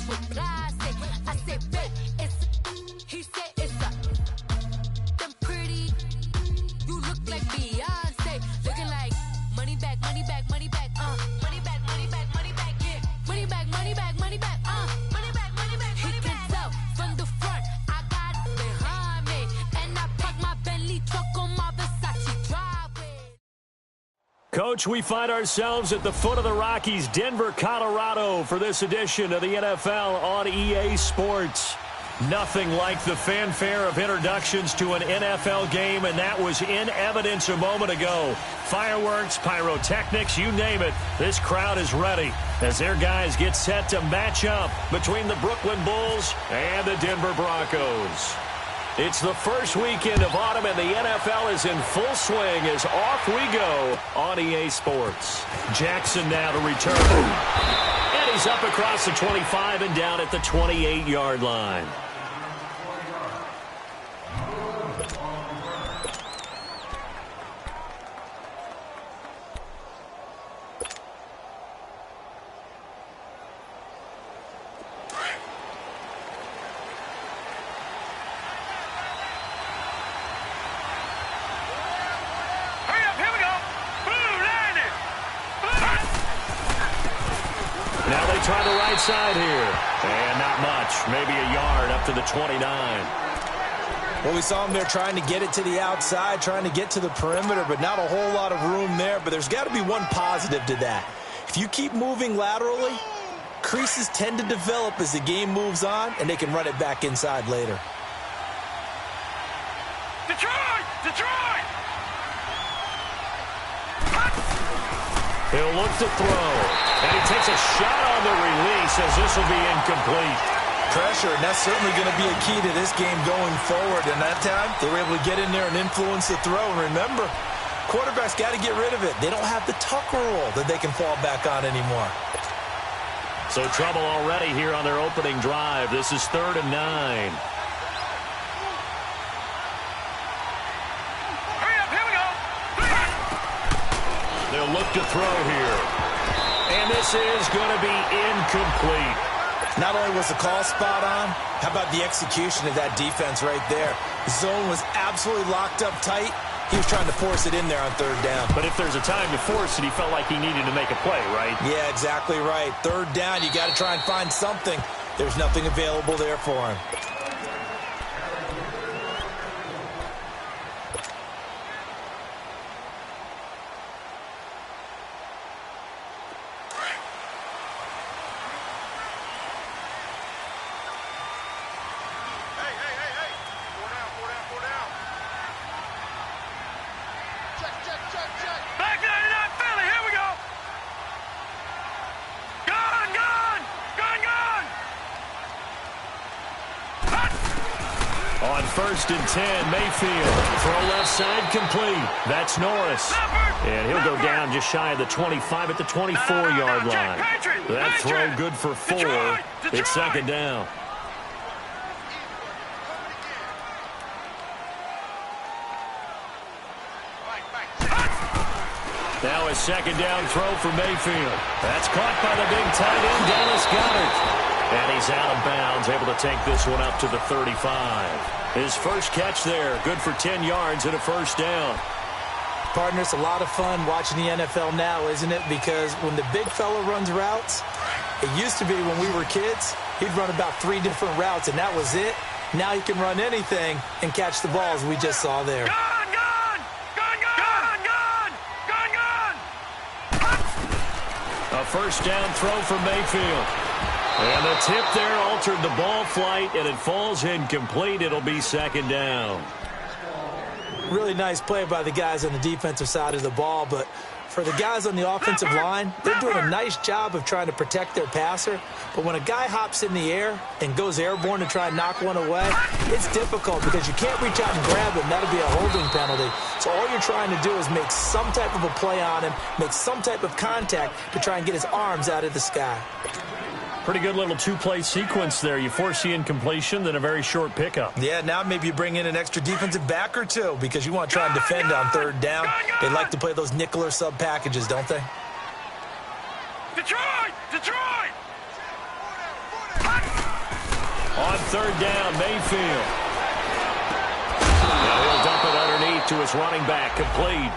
with classic. I said, babe, he said it's them pretty. You look like Beyonce, looking like money back, money back, money back, money back, money back, money back, yeah, money back, money back, money back, money back, money back. He can tell from the front, I got it behind me, and I park my Bentley truck on my Versace driveway. Coach, we find ourselves at the foot of the Rockies, Denver, Colorado, for this edition of the NFL on EA Sports. Nothing like the fanfare of introductions to an NFL game, and that was in evidence a moment ago. Fireworks, pyrotechnics, you name it. This crowd is ready as their guys get set to match up between the Brooklyn Bulls and the Denver Broncos. It's the first weekend of autumn, and the NFL is in full swing as off we go on EA Sports. Jackson now to return. And he's up across the 25 and down at the 28-yard line. Try the right side here. And not much. Maybe a yard up to the 29. Well, we saw him there trying to get it to the outside, trying to get to the perimeter, but not a whole lot of room there. But there's got to be one positive to that. If you keep moving laterally, creases tend to develop as the game moves on, and they can run it back inside later. Detroit! Detroit! He'll look to throw. And he takes a shot on the release as this will be incomplete. Pressure, and that's certainly going to be a key to this game going forward. And that time, they were able to get in there and influence the throw. And remember, quarterbacks got to get rid of it. They don't have the Tucker rule that they can fall back on anymore. So trouble already here on their opening drive. This is 3rd and 9. Hurry up, here we go! They'll look to throw here. And this is going to be incomplete. Not only was the call spot on, how about the execution of that defense right there? The zone was absolutely locked up tight. He was trying to force it in there on 3rd down. But if there's a time to force it, he felt like he needed to make a play, right? Yeah, exactly right. 3rd down, you got to try and find something. There's nothing available there for him. On 1st and 10, Mayfield. Throw left side complete. That's Norris. And he'll go down just shy of the 25 at the 24-yard line. That throw good for 4. It's 2nd down. Now a 2nd down throw for Mayfield. That's caught by the big tight end, Dallas Goedert. And he's out of bounds, able to take this one up to the 35. His first catch there, good for 10 yards and a 1st down. Partner, it's a lot of fun watching the NFL now, isn't it? Because when the big fella runs routes, it used to be when we were kids, he'd run about 3 different routes, and that was it. Now he can run anything and catch the balls we just saw there. Gone, gone! Gone, gone! Gone, gone! Gone, gone! A 1st down throw for Mayfield. And the tip there altered the ball flight, and it falls incomplete. It'll be 2nd down. Really nice play by the guys on the defensive side of the ball, but for the guys on the offensive line, they're doing a nice job of trying to protect their passer. But when a guy hops in the air and goes airborne to try and knock one away, it's difficult because you can't reach out and grab him. That'll be a holding penalty. So all you're trying to do is make some type of a play on him, make some type of contact to try and get his arms out of the sky. Pretty good little two-play sequence there. You force the incompletion, then a very short pickup. Yeah, now maybe you bring in an extra defensive back or two because you want to try and defend on 3rd down. They like to play those nickel or sub packages, don't they? Detroit! Detroit! On third down, Mayfield. Now he'll dump it underneath to his running back, complete.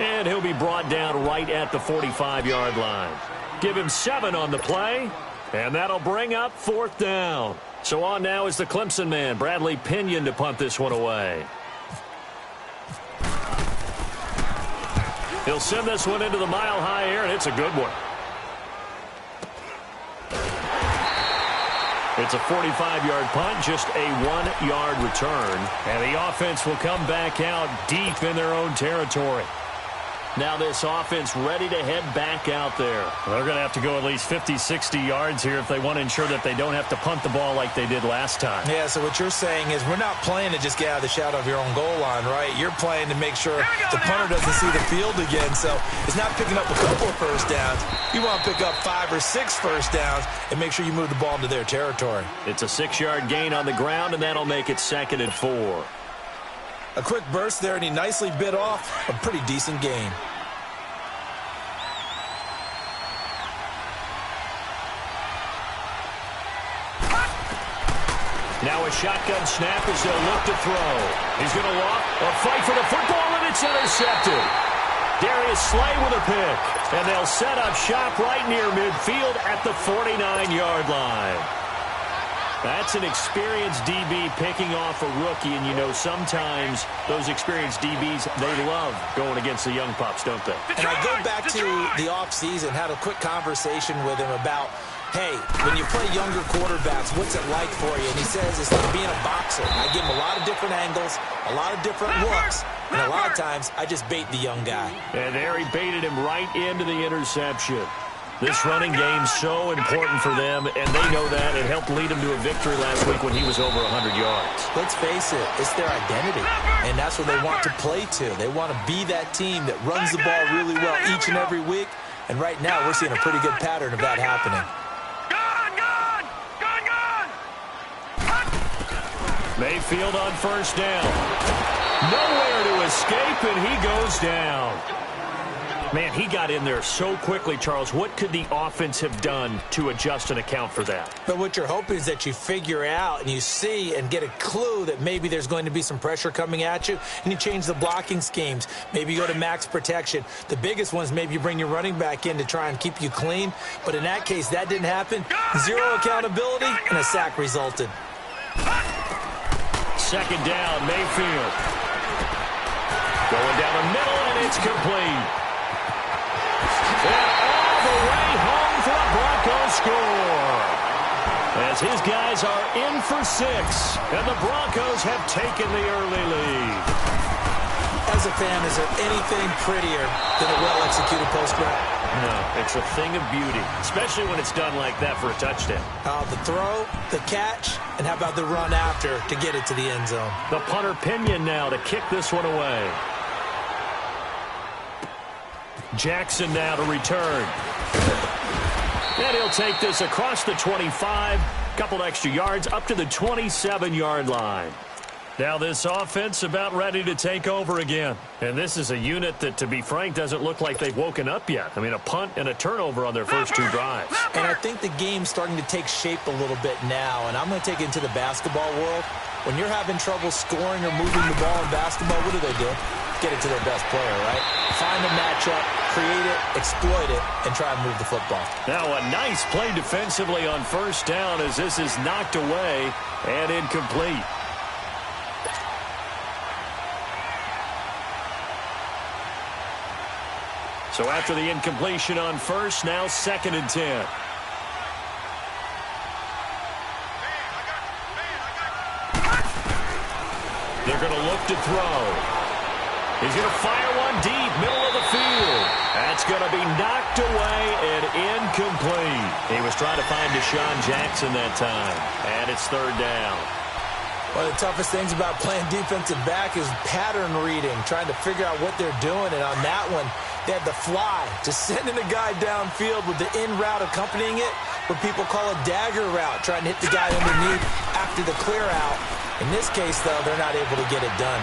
And he'll be brought down right at the 45-yard line. Give him 7 on the play, and that'll bring up fourth down. So on now is the Clemson man, Bradley Pinion, to punt this one away. He'll send this one into the mile-high air, and it's a good one. It's a 45-yard punt, just a 1-yard return. And the offense will come back out deep in their own territory. Now this offense ready to head back out there. They're going to have to go at least 50, 60 yards here if they want to ensure that they don't have to punt the ball like they did last time. Yeah, so what you're saying is we're not playing to just get out of the shadow of your own goal line, right? You're playing to make sure the punter doesn't see the field again. So it's not picking up a couple of first downs. You want to pick up 5 or 6 first downs and make sure you move the ball into their territory. It's a 6-yard gain on the ground, and that'll make it 2nd and 4. A quick burst there, and he nicely bit off a pretty decent gain. Now a shotgun snap as they'll look to throw. He's going to walk or fight for the football, and it's intercepted. Darius Slay with a pick, and they'll set up shop right near midfield at the 49-yard line. That's an experienced DB picking off a rookie, and you know sometimes those experienced DBs, they love going against the young pups, don't they? And I go back to the offseason, had a quick conversation with him about, hey, when you play younger quarterbacks, what's it like for you? And he says it's like being a boxer. I give him a lot of different angles, a lot of different looks, and a lot of times I just bait the young guy. And there he baited him right into the interception. This running game's so important for them, and they know that. It helped lead them to a victory last week when he was over 100 yards. Let's face it, it's their identity, and that's what they want to play to. They want to be that team that runs the ball really well each and every week, and right now we're seeing a pretty good pattern of that happening. Mayfield on first down. Nowhere to escape, and he goes down. Man, he got in there so quickly, Charles. What could the offense have done to adjust and account for that? But what you're hoping is that you figure out and you see and get a clue that maybe there's going to be some pressure coming at you, and you change the blocking schemes. Maybe you go to max protection. The biggest ones, maybe you bring your running back in to try and keep you clean. But in that case, that didn't happen. 0 accountability, and a sack resulted. Second down, Mayfield. Going down the middle, and it's complete. And all the way home for a Broncos score. As his guys are in for 6, and the Broncos have taken the early lead. As a fan, is there anything prettier than a well-executed post route? No, it's a thing of beauty, especially when it's done like that for a touchdown. The throw, the catch, and how about the run after to get it to the end zone? The punter Pinion now to kick this one away. Jackson now to return. And he'll take this across the 25, couple extra yards up to the 27-yard line. Now this offense about ready to take over again. And this is a unit that, to be frank, doesn't look like they've woken up yet. I mean, a punt and a turnover on their first 2 drives. And I think the game's starting to take shape a little bit now, and I'm going to take it into the basketball world. When you're having trouble scoring or moving the ball in basketball, what do? Get it to their best player, right? Find a matchup, create it, exploit it, and try and move the football. Now a nice play defensively on first down as this is knocked away and incomplete. So after the incompletion on first, now 2nd and 10. They're going to look to throw. He's going to fire one deep, middle of the field. That's going to be knocked away and incomplete. He was trying to find Deshaun Jackson that time, and it's 3rd down. One of the toughest things about playing defensive back is pattern reading, trying to figure out what they're doing. And on that one, they had the fly, just sending a guy downfield with the in route accompanying it, what people call a dagger route, trying to hit the guy underneath after the clear out. In this case, though, they're not able to get it done.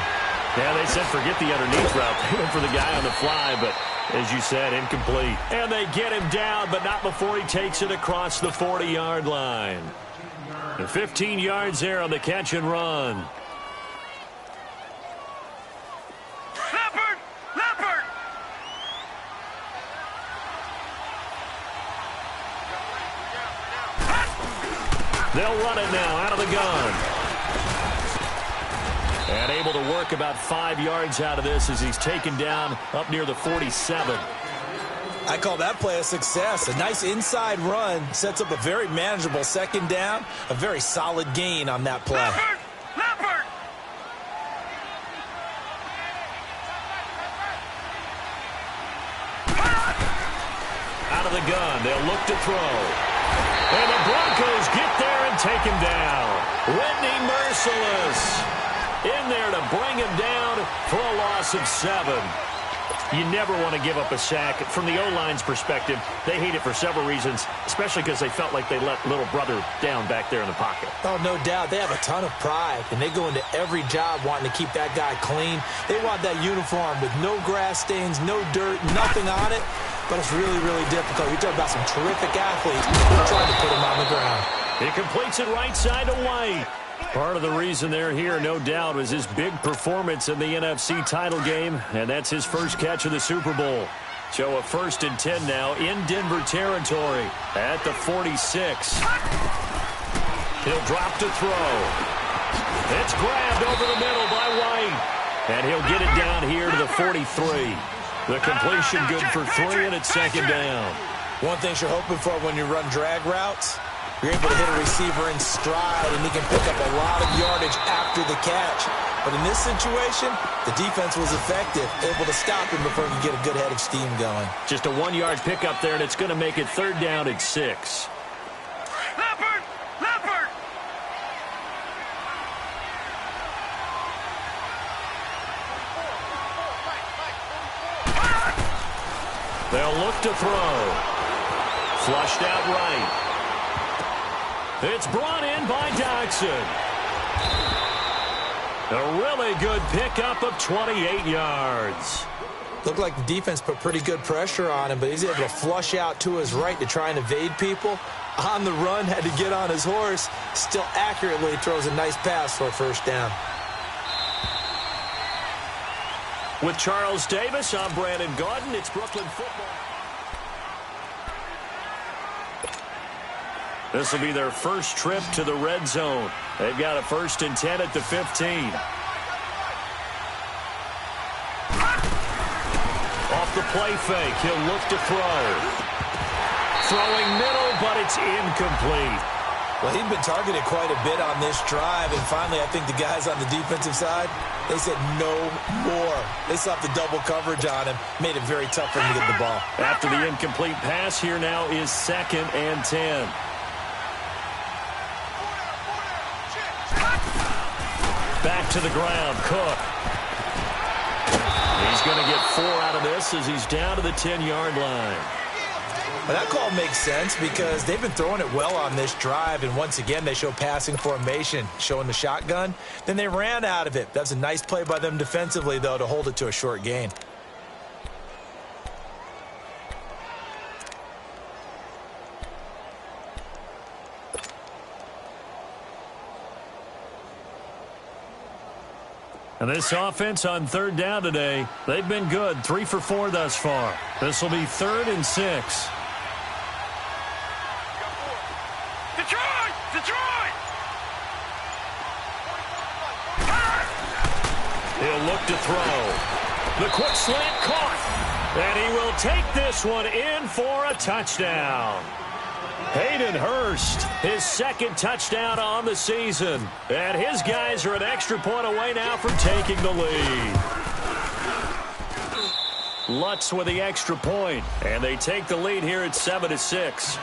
Yeah, they said forget the underneath route. They went for the guy on the fly, but as you said, incomplete. And they get him down, but not before he takes it across the 40-yard line. The 15 yards there on the catch and run. Leopard! Leopard! They'll run it now out of the gun. And able to work about 5 yards out of this as he's taken down up near the 47. I call that play a success. A nice inside run sets up a very manageable second down. A very solid gain on that play. Leopard! Leopard! Out of the gun, they'll look to throw. And the Broncos get there and take him down. Whitney Merciless in there to bring him down for a loss of 7. You never want to give up a sack. From the O-line's perspective, they hate it for several reasons, especially because they felt like they let little brother down back there in the pocket. Oh, no doubt. They have a ton of pride, and they go into every job wanting to keep that guy clean. They want that uniform with no grass stains, no dirt, nothing on it. But it's really, really difficult. You're talking about some terrific athletes who are trying to put him on the ground. He completes it right side to White. Part of the reason they're here, no doubt, was his big performance in the NFC title game, and that's his first catch of the Super Bowl. So a 1st and 10 now in Denver territory at the 46. He'll drop to throw. It's grabbed over the middle by White, and he'll get it down here to the 43. The completion good for 3, and it's second down. One thing you're hoping for when you run drag routes, you're able to hit a receiver in stride, and he can pick up a lot of yardage after the catch. But in this situation, the defense was effective, able to stop him before he could get a good head of steam going. Just a 1-yard pickup there, and it's going to make it 3rd down and 6. Leopard! Leopard! They'll look to throw. Flushed out right. It's brought in by Dodson. A really good pickup of 28 yards. Looked like the defense put pretty good pressure on him, but he's able to flush out to his right to try and evade people. On the run, had to get on his horse. Still accurately throws a nice pass for a 1st down. With Charles Davis, I'm Brandon Gaudin. It's Brooklyn football. This will be their first trip to the red zone. They've got a 1st and 10 at the 15. Off the play fake, he'll look to throw. Throwing middle, but it's incomplete. Well, he'd been targeted quite a bit on this drive, and finally I think the guys on the defensive side, they said no more. They slapped the double coverage on him, made it very tough for him to get the ball. After the incomplete pass, here now is 2nd and 10. Back to the ground, Cook. He's going to get 4 out of this as he's down to the 10-yard line. Well, that call makes sense because they've been throwing it well on this drive, and once again they show passing formation, showing the shotgun. Then they ran out of it. That's a nice play by them defensively, though, to hold it to a short gain. And this offense on 3rd down today, they've been good. 3 for 4 thus far. This will be 3rd and 6. Detroit! Detroit! He'll look to throw. The quick slant caught. And he will take this one in for a touchdown. Hayden Hurst, his 2nd touchdown on the season. And his guys are an extra point away now from taking the lead. Lutz with the extra point, and they take the lead here at 7-6.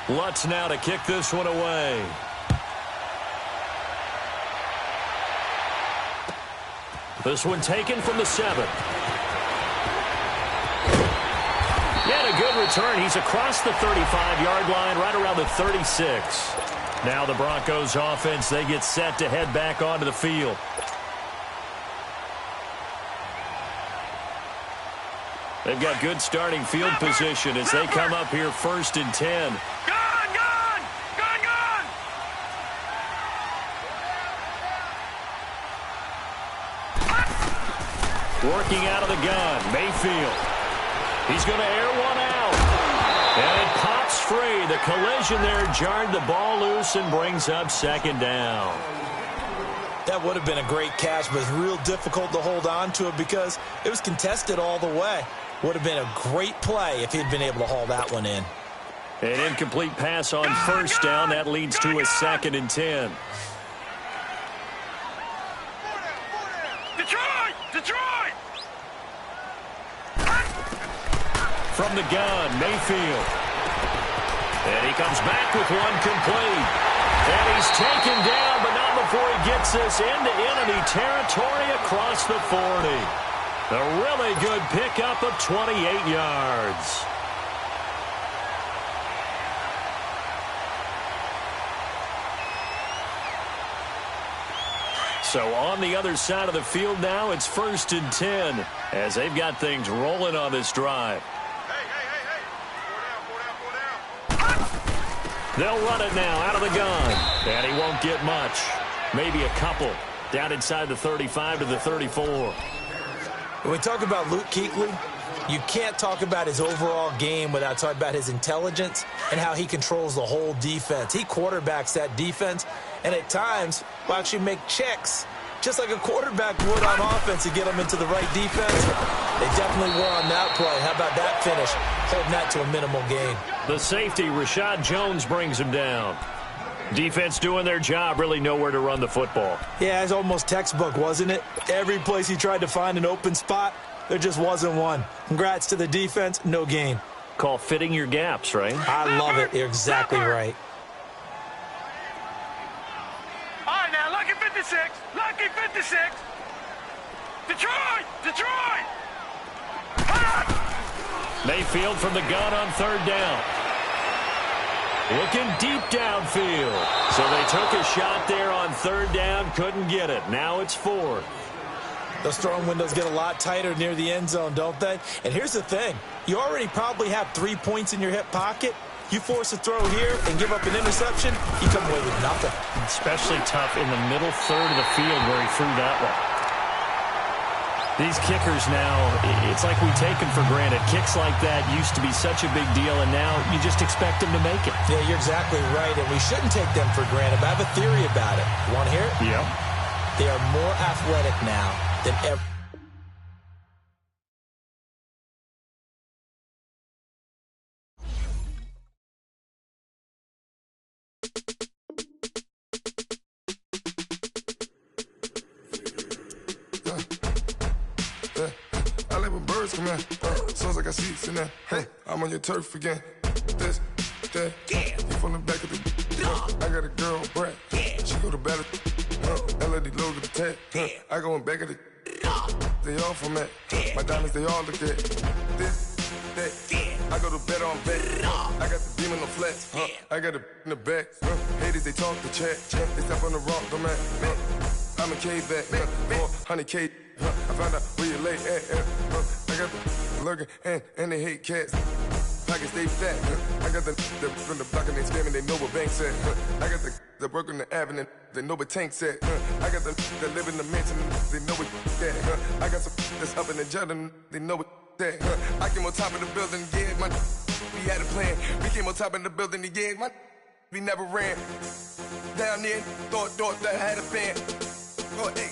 Lutz now to kick this one away. This one taken from the 7. Yet a good return. He's across the 35-yard line, right around the 36. Now the Broncos offense, they get set to head back onto the field. They've got good starting field position as they come up here 1st and 10. Gone, gone! Gone, gone! Working out of the gun, Mayfield. He's going to air one out. And it pops free. The collision there jarred the ball loose and brings up 2nd down. That would have been a great catch, but it's real difficult to hold on to it because it was contested all the way. Would have been a great play if he'd been able to haul that one in. An incomplete pass on 1st down. That leads to a 2nd and 10. Detroit! Detroit! From the gun, Mayfield. And he comes back with one complete. And he's taken down, but not before he gets this into enemy territory across the 40. A really good pickup of 28 yards. So on the other side of the field now, it's 1st and 10 as they've got things rolling on this drive. Hey. 4 down. They'll run it now out of the gun. And he won't get much. Maybe a couple. Down inside the 35 to the 34. When we talk about Luke Kuechly, you can't talk about his overall game without talking about his intelligence and how he controls the whole defense. He quarterbacks that defense, and at times will actually make checks, just like a quarterback would on offense to get them into the right defense. They definitely were on that play. How about that finish, holding that to a minimal gain? The safety, Rashad Jones, brings him down. Defense doing their job, really nowhere to run the football. Yeah, it's almost textbook, wasn't it? Every place he tried to find an open spot, there just wasn't one. Congrats to the defense, no gain. Call fitting your gaps, right? I love it. You're exactly right. All right, now, lucky 56. Lucky 56. Detroit! Detroit! Mayfield from the gun on 3rd down. Looking deep downfield. So they took a shot there on 3rd down, couldn't get it. Now it's 4th. Those throwing windows get a lot tighter near the end zone, don't they? And here's the thing. You already probably have 3 points in your hip pocket. You force a throw here and give up an interception, you come away with nothing. Especially tough in the middle 3rd of the field where he threw that one. These kickers now, it's like we take them for granted. Kicks like that used to be such a big deal, and now you just expect them to make it. Yeah, you're exactly right, and we shouldn't take them for granted, but I have a theory about it. You want to hear it? Yeah. They are more athletic now than ever. I like when birds come in. Sounds like I got seats in there. Hey, I'm on your turf again. This, that, you from the back of the. I got a girl, Brad. She go to battle. LED logo the tag. I go in back of the. They all from that. My diamonds, they all look at. This, that. I go to bed on bed. I got the demon on flats. I got it in the back. Haters, they talk the chat. They step on the rock, I'm at. I'm a K-back. 400K. I found out where you lay at. I got the lurking and they hate cats. Pockets stay fat. I got the from the block and they scamming, they know what banks at. I got the work on the avenue, they know what tanks at. I got the that live in the mansion, they know what that. I got some that's up in the jungle, they know what that. I came on top of the building, yeah, my we had a plan. We came on top of the building, yeah, my we never ran. Down there, thought that I had a fan. Oh, hey,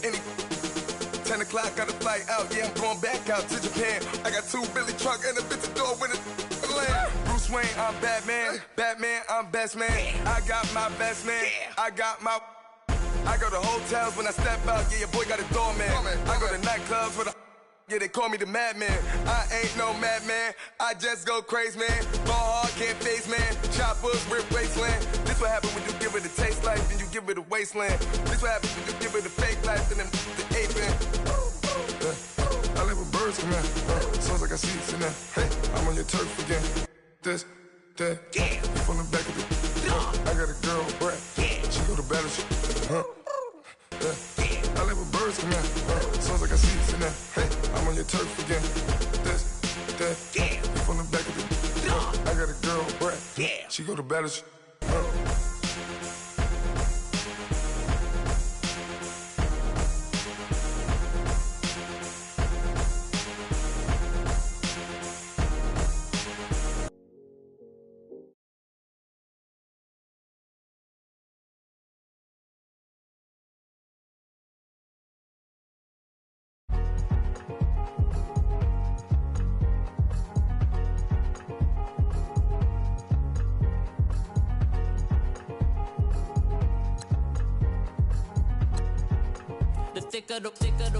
any 10 o'clock, got a flight out, yeah, I'm going back out to Japan. I got 2 Billy truck and a bitch door with a land. Bruce Wayne, I'm Batman. Batman, I'm best man. I got my best man. I got my. I go to hotels when I step out, yeah, your boy got a doorman. I go to nightclubs with a. Yeah, they call me the madman. I ain't no madman. I just go crazy, man. Ball hard, can't face, man. Choppers, rip wasteland. This what happen when you give it a taste life, then you give it a wasteland. This what happens when you give it a fake life, and then the ape man. I live with birds come in. Sounds like I seats in there. Hey, I'm on your turf again. This, that. You from the back of the. I got a girl, Brad. She go to battle. I live with birds. birds come in. Sounds like I seats in there. Hey, I'm on your turf again. This, that, yeah. You from the back of the. I got a girl, Brett. Yeah. She go to battle.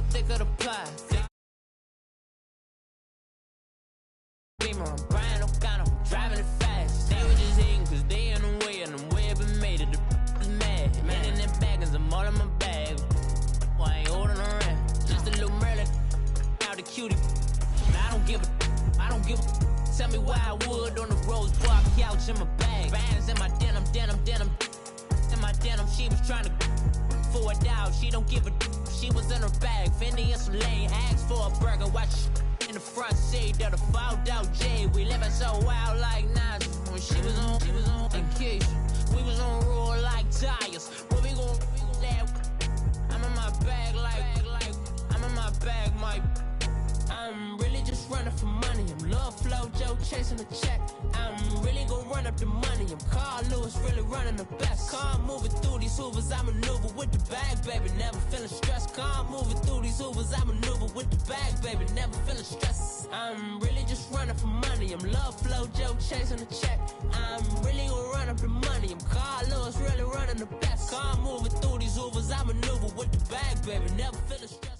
thicker the pie. Beamer, I'm Brian O'Connor, driving it fast. They were just hating cause they in the way and I'm way up and made it. The is mad. Man in them baggins, I'm all in my bag. I ain't holding around. Just a little Merlin, out the cutie. I don't give a. Tell me why I would on the rose bar couch in my bag. Bands in my denim. In my denim, she was trying to for a doubt. She don't give a. She was in her bag. Fendi and some lane. Asked for a burger. Watch in the front seat of the fouled out J. We living so wild like Nas. When she was on vacation. We was on roll like tires. What we gon' laugh? I'm in my bag like I'm in my bag, Mike. I'm really just running for money. I'm Love Flow Joe chasing the check. I'm really gonna run up the money. I'm Carl Lewis, really running the best. Calm moving through these hoovers, I maneuver with the bag, baby. Never feeling stressed. Calm moving through these hoovers, I maneuver with the bag, baby. Never feeling stressed. I'm really just running for money. I'm Love Flow Joe chasing the check. I'm really gonna run up the money. I'm Carl Lewis, really running the best. Calm moving through these hoovers, I maneuver with the bag, baby. Never feeling stressed.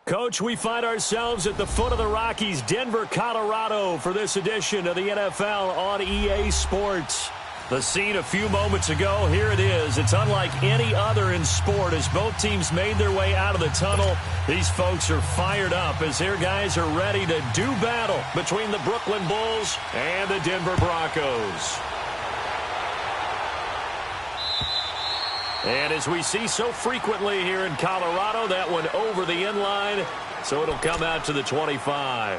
Coach, we find ourselves at the foot of the Rockies, Denver, Colorado, for this edition of the NFL on EA Sports. The scene a few moments ago, here it is. It's unlike any other in sport as both teams made their way out of the tunnel. These folks are fired up as their guys are ready to do battle between the Brooklyn Bulls and the Denver Broncos. And as we see so frequently here in Colorado, that one over the end line, so it'll come out to the 25.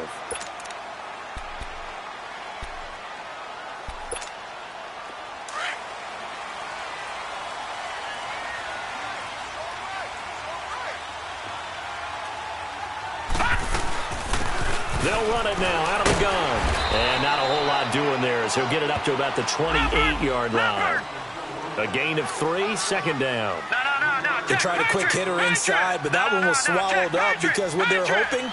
They'll run it now out of the gun. And not a whole lot doing there as he'll get it up to about the 28-yard line. A gain of 3, second down. They tried a quick hitter inside, but that one was swallowed up because what they're hoping,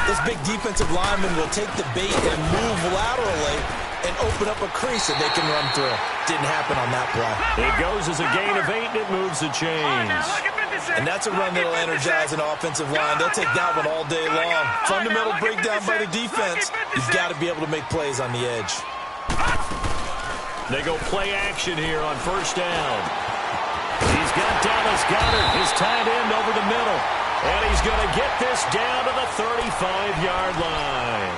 this big defensive lineman will take the bait and move laterally and open up a crease that they can run through. Didn't happen on that play. It goes as a gain of 8, and it moves the chains. And that's a run that'll energize an offensive line. They'll take that one all day long. Fundamental breakdown by the defense. You've got to be able to make plays on the edge. They go play action here on first down. He's got Dallas Goedert, his tight end, over the middle. And he's going to get this down to the 35-yard line.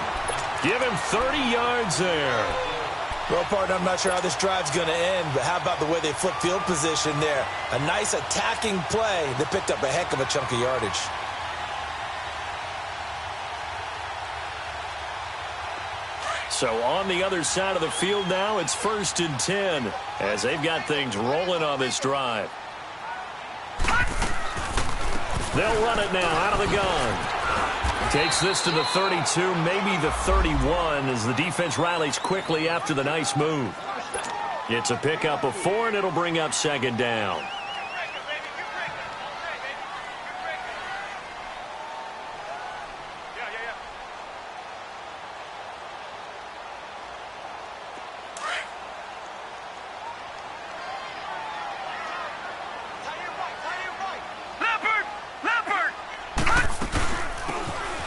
Give him 30 yards there. Well, partner, I'm not sure how this drive's going to end, but how about the way they flip field position there? A nice attacking play that picked up a heck of a chunk of yardage. So on the other side of the field now, it's 1st and 10 as they've got things rolling on this drive. They'll run it now out of the gun. Takes this to the 32, maybe the 31 as the defense rallies quickly after the nice move. It's a pickup of 4, and it'll bring up second down.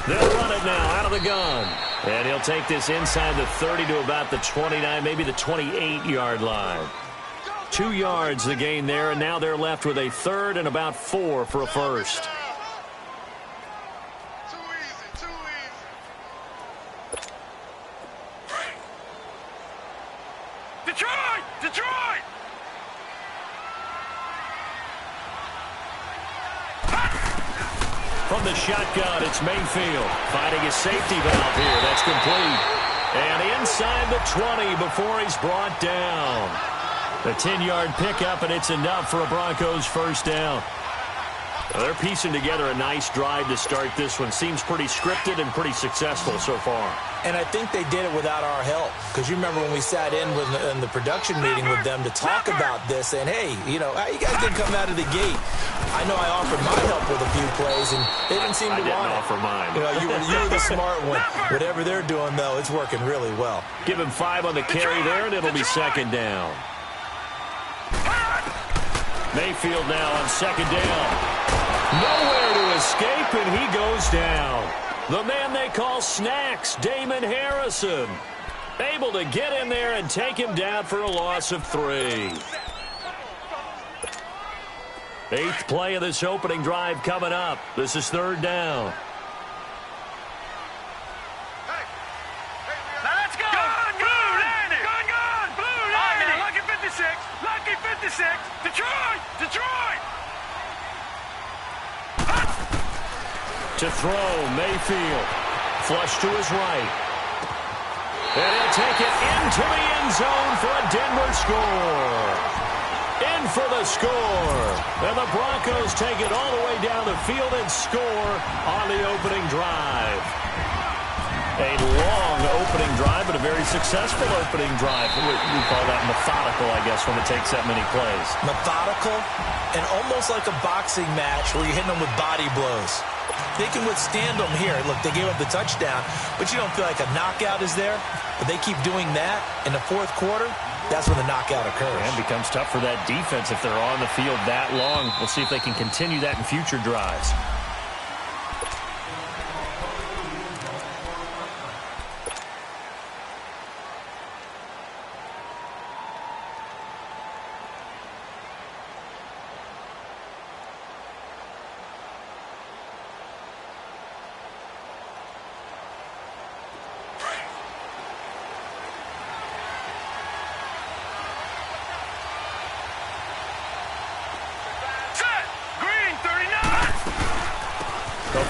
They'll run it now out of the gun. And he'll take this inside the 30 to about the 29, maybe the 28-yard line. 2 yards the gain there, and now they're left with a 3rd and about 4 for a first. Detroit! from the shotgun, it's Mayfield finding his safety valve here. That's complete. And inside the 20 before he's brought down. The 10-yard pickup, and it's enough for a Broncos first down. They're piecing together a nice drive to start this one. Seems pretty scripted and pretty successful so far. And I think they did it without our help. Because you remember when we sat in the production meeting with them to talk about this, and hey, you know, how you guys didn't come out of the gate. I know I offered my help with a few plays, and they didn't seem to want it. I didn't offer mine. You know, you were the smart one. Whatever they're doing, though, it's working really well. Give him 5 on the carry there, and it'll be second down. Mayfield now on second down. Nowhere to escape, and he goes down. The man they call Snacks, Damon Harrison, able to get in there and take him down for a loss of 3. 8th play of this opening drive coming up. This is third down. Now let's go! Gone, Blue landed! Gone! Blue landed! Lucky 56! Lucky 56! Detroit! To throw, Mayfield. Flush to his right. And he'll take it into the end zone for a Denver score. In for the score. And the Broncos take it all the way down the field and score on the opening drive. A long opening drive, but a very successful opening drive. We call that methodical, I guess, when it takes that many plays. Methodical and almost like a boxing match where you're hitting them with body blows. They can withstand them here. Look, they gave up the touchdown, but you don't feel like a knockout is there. But they keep doing that in the fourth quarter. That's when the knockout occurs. And it becomes tough for that defense if they're on the field that long. We'll see if they can continue that in future drives.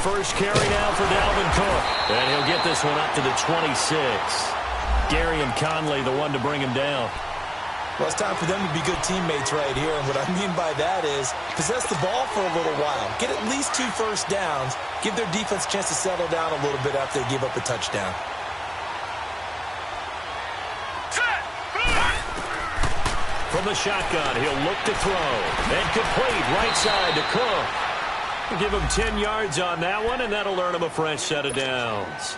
First carry now for Dalvin Cook. And he'll get this one up to the 26. Darian Conley, the one to bring him down. Well, it's time for them to be good teammates right here. And what I mean by that is possess the ball for a little while. Get at least 2 first downs. Give their defense a chance to settle down a little bit after they give up a touchdown. From the shotgun, he'll look to throw. And complete right side to Cook. Give him 10 yards on that one, and that'll earn him a fresh set of downs.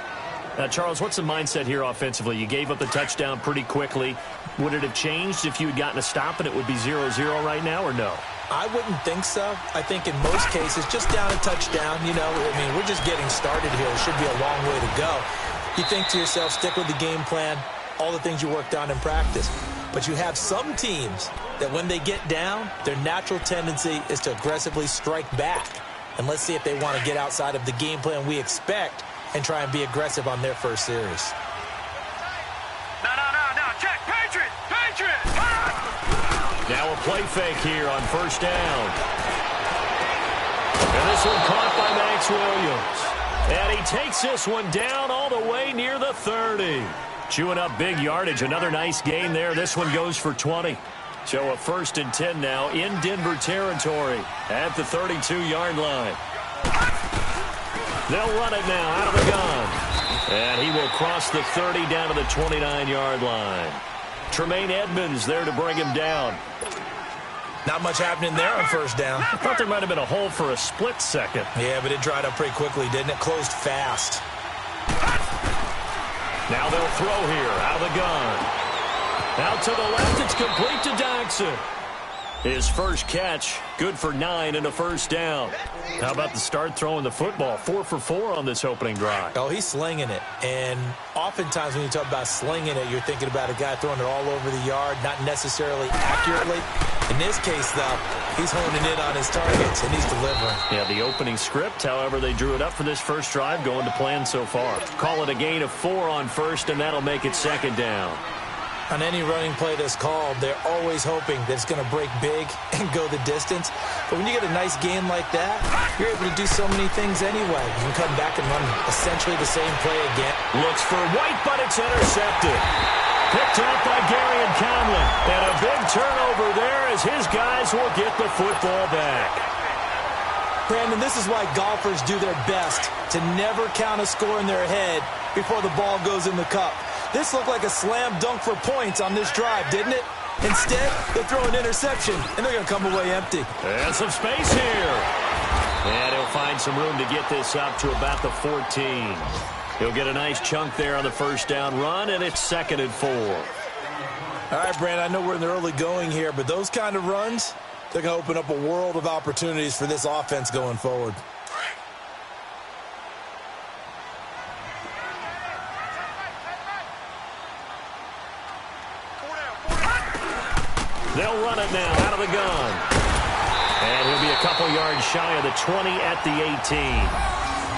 Now, Charles, what's the mindset here offensively? You gave up the touchdown pretty quickly. Would it have changed if you had gotten a stop and it would be 0-0 right now, or no? I wouldn't think so. I think in most cases, just down a touchdown, you know, I mean, we're just getting started here. It should be a long way to go. You think to yourself, stick with the game plan, all the things you worked on in practice. But you have some teams that when they get down, their natural tendency is to aggressively strike back. And let's see if they want to get outside of the game plan we expect and try and be aggressive on their first series. No. Check. Patriot. Now a play fake here on first down. And this one caught by Max Williams. And he takes this one down all the way near the 30. Chewing up big yardage. Another nice gain there. This one goes for 20. So a 1st and 10 now in Denver territory at the 32-yard line. They'll run it now out of the gun. And he will cross the 30 down to the 29-yard line. Tremaine Edmonds there to bring him down. Not much happening there on first down. I thought there might have been a hole for a split second. Yeah, but it dried up pretty quickly, didn't it? Closed fast. Now they'll throw here out of the gun. Out to the left, it's complete to Dodson. His first catch, good for 9 and a first down. How about the start throwing the football? 4 for 4 on this opening drive. Oh, he's slinging it. And oftentimes when you talk about slinging it, you're thinking about a guy throwing it all over the yard, not necessarily accurately. In this case, though, he's honing in on his targets, and he's delivering. Yeah, the opening script, however, they drew it up for this first drive, going to plan so far. Call it a gain of 4 on first, and that'll make it second down. On any running play that's called, they're always hoping that it's going to break big and go the distance. But when you get a nice game like that, you're able to do so many things anyway. You can come back and run essentially the same play again. Looks for White, but it's intercepted. Picked up by Gary and Conlon. And a big turnover there as his guys will get the football back. Brandon, this is why golfers do their best to never count a score in their head before the ball goes in the cup. This looked like a slam dunk for points on this drive, didn't it? Instead, they throw an interception, and they're going to come away empty. And some space here. And he'll find some room to get this up to about the 14. He'll get a nice chunk there on the first down run, and it's 2nd and 4. All right, Brandon, I know we're in the early going here, but those kind of runs, they're going to open up a world of opportunities for this offense going forward. They'll run it now out of the gun. And he'll be a couple yards shy of the 20 at the 18.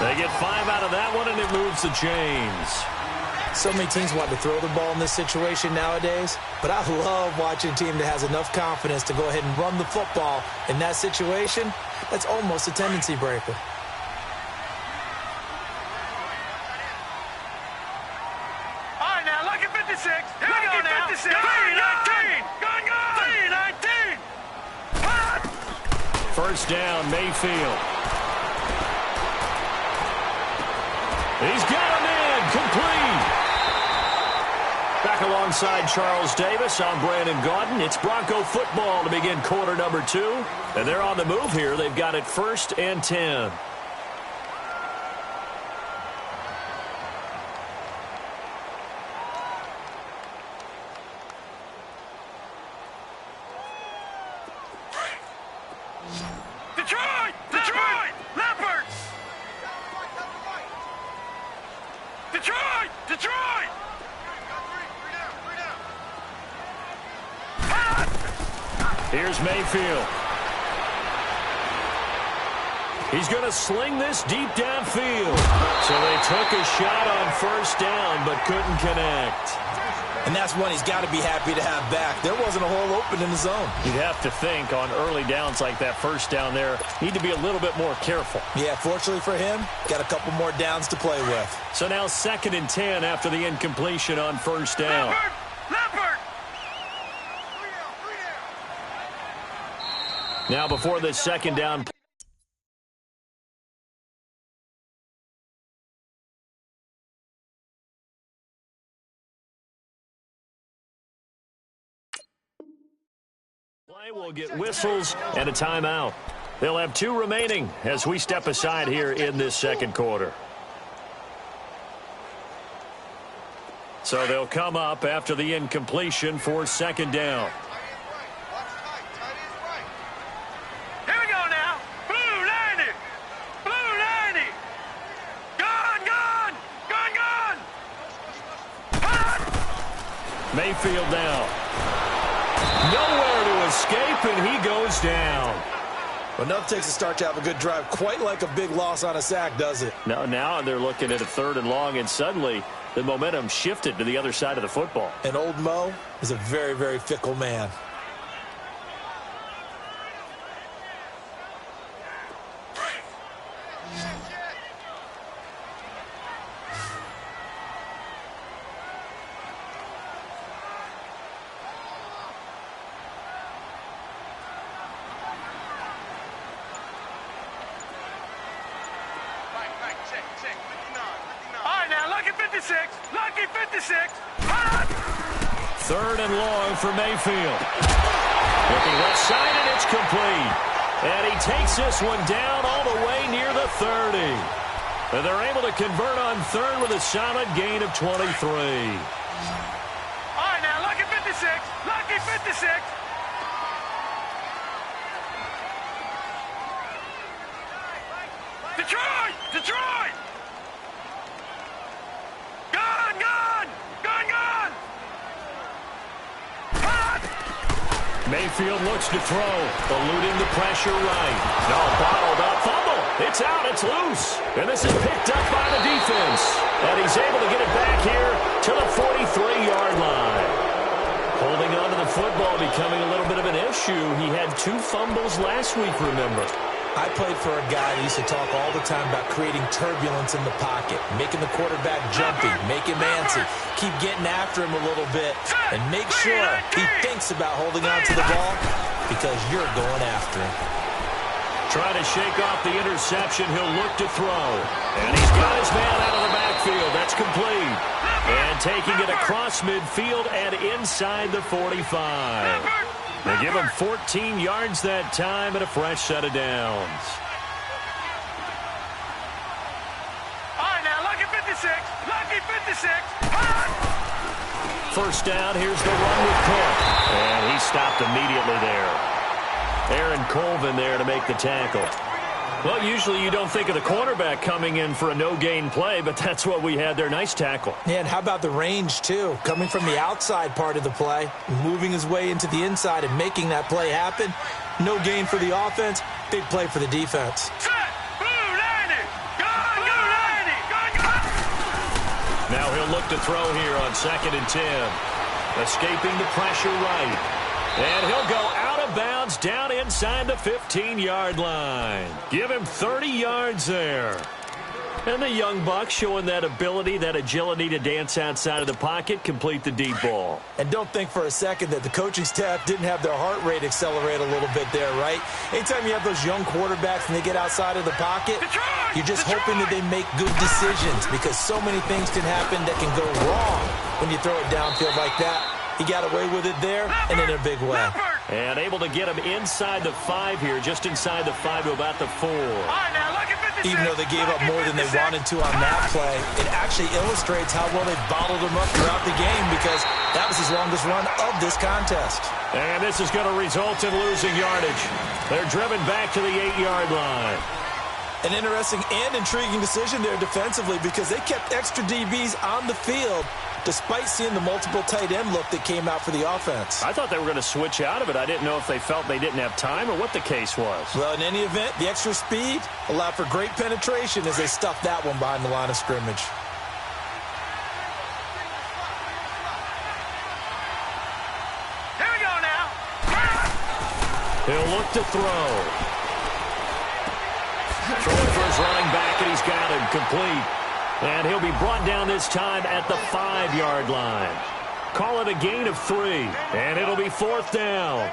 They get 5 out of that one, and it moves the chains. So many teams want to throw the ball in this situation nowadays, but I love watching a team that has enough confidence to go ahead and run the football in that situation. That's almost a tendency breaker. All right, now, lucky 56. Here we go now. 56. 319. Gun. 319. First down, Mayfield. He's got him in, complete. Back alongside Charles Davis, I'm Brandon Gaudin. It's Bronco football to begin quarter number 2. And they're on the move here. They've got it 1st and 10. Detroit! Leopards! Detroit! Here's Mayfield. He's going to sling this deep downfield. So they took a shot on first down, but couldn't connect. And that's one he's got to be happy to have back. There wasn't a hole open in the zone. You'd have to think on early downs like that first down there, need to be a little bit more careful. Yeah, fortunately for him, got a couple more downs to play with. So now 2nd and 10 after the incompletion on first down. Leopard! Now before the second down. Play will get whistles and a timeout. They'll have 2 remaining as we step aside here in this second quarter. So they'll come up after the incompletion for second down. Here we go now. Blue 90. Blue 90. Gun. Mayfield now. Nowhere to escape, and he goes down. Enough takes a start to have a good drive. Quite like a big loss on a sack, does it? Now they're looking at a 3rd and long, and suddenly the momentum shifted to the other side of the football. And old Mo is a very, very fickle man. Lucky 56. 3rd and long for Mayfield. Looking left side, and it's complete. And he takes this one down all the way near the 30. And they're able to convert on 3rd with a solid gain of 23. All right, now, lucky 56. Lucky 56. Detroit! Mayfield looks to throw, eluding the pressure right. No, bottled up, fumble. It's out, it's loose. And this is picked up by the defense. And he's able to get it back here to the 43-yard line. football becoming a little bit of an issue. He had 2 fumbles last week, remember. I played for a guy that used to talk all the time about creating turbulence in the pocket, making the quarterback jumpy, make him antsy, keep getting after him a little bit, and make sure he thinks about holding on to the ball because you're going after him. Trying to shake off the interception. He'll look to throw. And he's got his man out of the backfield. That's complete. And taking it across midfield and inside the 45. They give him 14 yards that time and a fresh set of downs. All right, now, lucky 56. Lucky 56. First down, here's the run with Cook. And he stopped immediately there. Aaron Colvin there to make the tackle. Well, usually you don't think of the cornerback coming in for a no-gain play, but that's what we had there. Nice tackle. Yeah, and how about the range, too? Coming from the outside part of the play, moving his way into the inside and making that play happen. No gain for the offense, big play for the defense. Set. Blue 90. Gone. Blue 90. Gone. Now he'll look to throw here on 2nd and 10. Escaping the pressure right. And he'll go out of bounds down inside the 15-yard line. Give him 30 yards there. And the young buck showing that ability, that agility to dance outside of the pocket, complete the deep ball. And don't think for a second that the coaching staff didn't have their heart rate accelerate a little bit there, right? Anytime you have those young quarterbacks and they get outside of the pocket, you're just hoping that they make good decisions because so many things can happen that can go wrong when you throw it downfield like that. He got away with it there and in a big way. And able to get him inside the 5 here, just inside the 5 to about the 4. All right, now, lucky 56. Even though they gave up more than they wanted to on that play, it actually illustrates how well they bottled him up throughout the game because that was his longest run of this contest. And this is going to result in losing yardage. They're driven back to the 8-yard line. An interesting and intriguing decision there defensively because they kept extra DBs on the field despite seeing the multiple tight end look that came out for the offense. I thought they were going to switch out of it. I didn't know if they felt they didn't have time or what the case was. Well, in any event, the extra speed allowed for great penetration as they stuffed that one behind the line of scrimmage. Here we go now. He'll look to throw. Throwing for his running back, and he's got him complete. And he'll be brought down this time at the 5-yard line. Call it a gain of 3, and it'll be 4th down.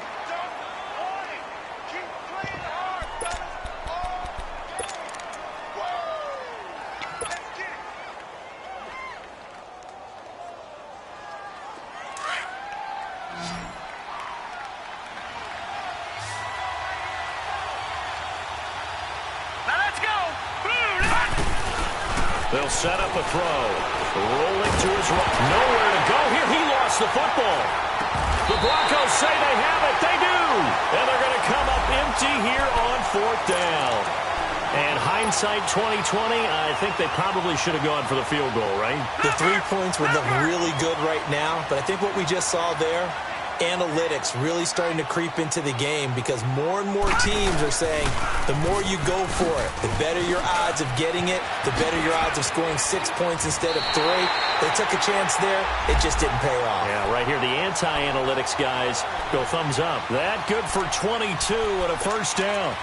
Now let's go. They'll set up a throw. Rolling to his right. Nowhere to go here. He lost the football. The Broncos say they have it. They do. And they're going to come up empty here on 4th down. And hindsight 2020, I think they probably should have gone for the field goal, right? The 3 points would look really good right now, but I think what we just saw there, analytics really starting to creep into the game because more and more teams are saying the more you go for it, the better your odds of getting it, the better your odds of scoring 6 points instead of 3. They took a chance there. It just didn't pay off. Yeah, right here, the anti-analytics guys go thumbs up. That good for 22 and a first down.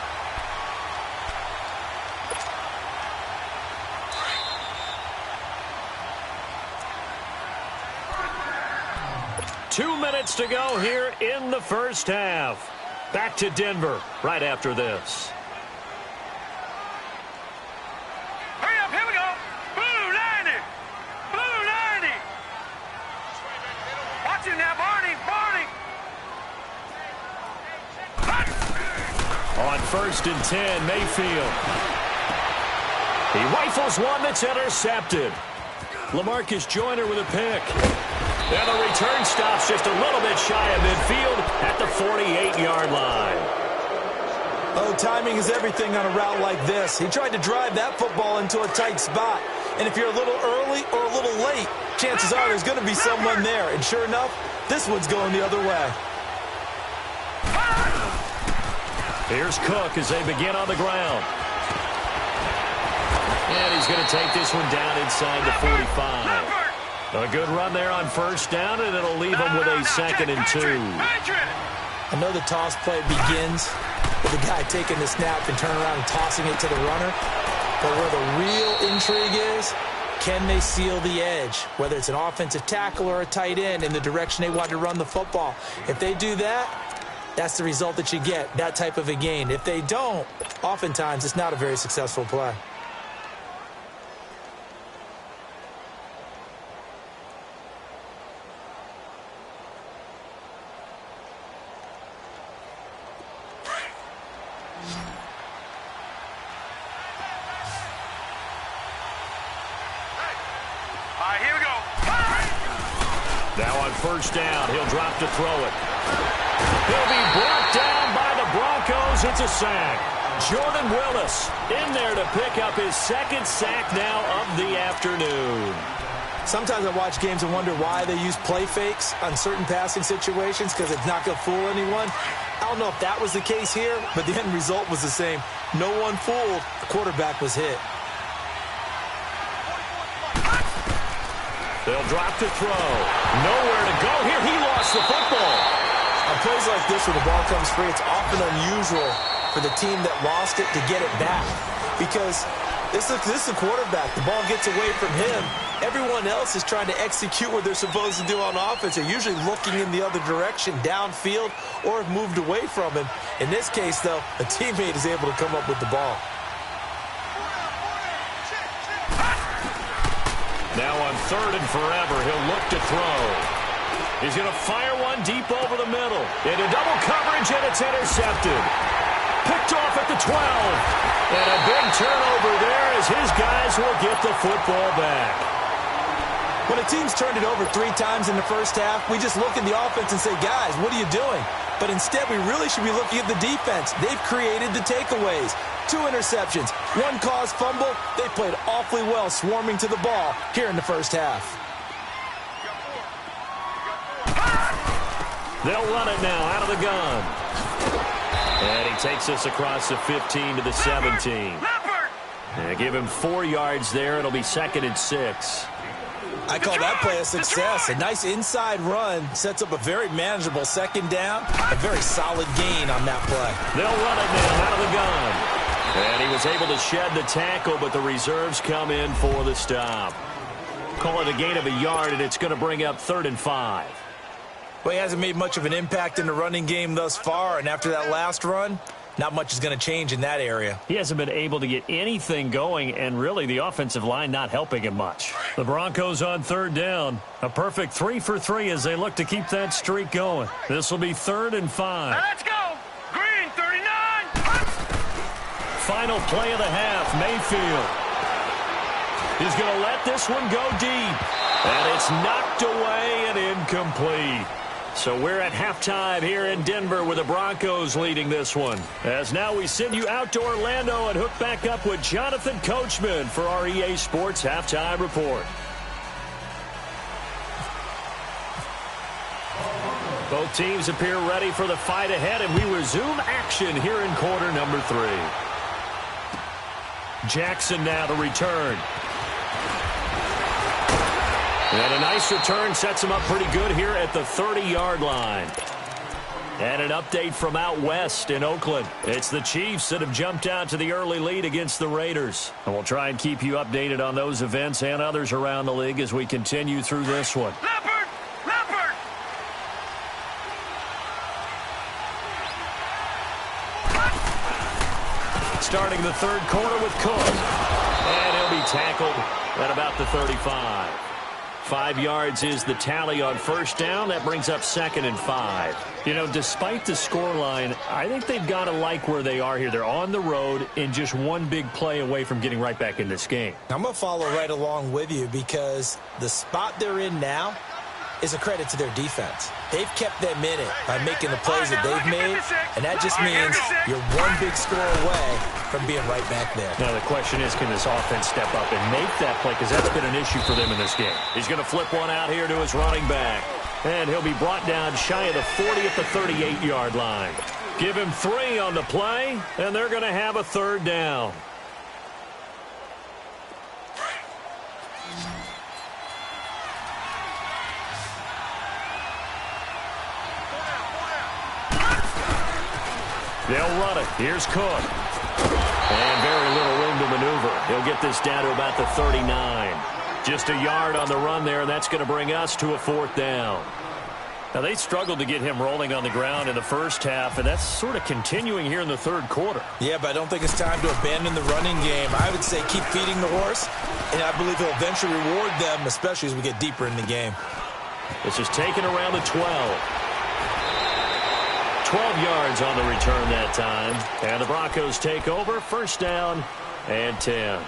Two minutes to go here in the first half. Back to Denver right after this. Hurry up, here we go. Blue 90. Blue 90. Watch it now, Barney. On 1st and 10, Mayfield. He rifles one that's intercepted. LaMarcus Joyner with a pick. And the return stops just a little bit shy of midfield at the 48-yard line. Oh, timing is everything on a route like this. He tried to drive that football into a tight spot. And if you're a little early or a little late, chances are there's going to be someone there. And sure enough, this one's going the other way. Here's Cook as they begin on the ground. And he's going to take this one down inside the 45. A good run there on first down, and it'll leave them with a 2nd and 2. I know the toss play begins with the guy taking the snap and turning around and tossing it to the runner. But where the real intrigue is, can they seal the edge, whether it's an offensive tackle or a tight end, in the direction they want to run the football? If they do that, that's the result that you get, that type of a gain. If they don't, oftentimes it's not a very successful play. Here we go. Now on first down, he'll drop to throw it. He'll be brought down by the Broncos. It's a sack. Jordan Willis in there to pick up his 2nd sack now of the afternoon. Sometimes I watch games and wonder why they use play fakes on certain passing situations, because it's not going to fool anyone. I don't know if that was the case here, but the end result was the same. No one fooled. The quarterback was hit. They'll drop to throw. Nowhere to go here. He lost the football. On plays like this where the ball comes free, it's often unusual for the team that lost it to get it back, because this is a quarterback. The ball gets away from him. Everyone else is trying to execute what they're supposed to do on offense. They're usually looking in the other direction, downfield, or have moved away from him. In this case, though, a teammate is able to come up with the ball. Now on 3rd and forever, he'll look to throw. He's going to fire one deep over the middle. Into double coverage, and it's intercepted. Picked off at the 12. And a big turnover there as his guys will get the football back. When a team's turned it over 3 times in the first half, we just look at the offense and say, guys, what are you doing? But instead, we really should be looking at the defense. They've created the takeaways. 2 interceptions, 1 caused fumble. They played awfully well swarming to the ball here in the first half. They'll run it now out of the gun. And he takes us across the 15 to the 17. And give him 4 yards there. It'll be 2nd and 6. I call that play a success. A nice inside run sets up a very manageable 2nd down. A very solid gain on that play. They'll run it now out of the gun. And he was able to shed the tackle, but the reserves come in for the stop. Call it a gain of a yard, and it's going to bring up 3rd and 5. Well, he hasn't made much of an impact in the running game thus far, and after that last run, not much is going to change in that area. He hasn't been able to get anything going, and really the offensive line not helping him much. The Broncos on 3rd down. A perfect 3 for 3 as they look to keep that streak going. This will be 3rd and 5. Now let's go. Green, 39. Final play of the half, Mayfield. He's going to let this one go deep. And it's knocked away and incomplete. So we're at halftime here in Denver with the Broncos leading this one. As now we send you out to Orlando and hook back up with Jonathan Coachman for our EA Sports Halftime Report. Both teams appear ready for the fight ahead, and we resume action here in quarter number 3. Jackson now to return. And a nice return sets him up pretty good here at the 30-yard line. And an update from out west in Oakland. It's the Chiefs that have jumped out to the early lead against the Raiders. And we'll try and keep you updated on those events and others around the league as we continue through this one. Leopard! Leopard! Starting the 3rd quarter with Cook. And he'll be tackled at about the 35. 5 yards is the tally on first down. That brings up 2nd and 5. You know, despite the scoreline, I think they've got to like where they are here. They're on the road and just one big play away from getting right back in this game. I'm going to follow right along with you because the spot they're in now is a credit to their defense. They've kept them in it by making the plays that they've made, and that just means you're one big score away from being right back there. Now the question is, can this offense step up and make that play? Because that's been an issue for them in this game. He's going to flip one out here to his running back. And he'll be brought down shy of the 40 at the 38-yard line. Give him 3 on the play, and they're going to have a 3rd down. They'll run it. Here's Cook. And very little room to maneuver. He'll get this down to about the 39. Just a yard on the run there, and that's going to bring us to a 4th down. Now, they struggled to get him rolling on the ground in the first half, and that's sort of continuing here in the third quarter. Yeah, but I don't think it's time to abandon the running game. I would say keep feeding the horse, and I believe he'll eventually reward them, especially as we get deeper in the game. This is taken around the 12. 12 yards on the return that time, and the Broncos take over, 1st down and 10.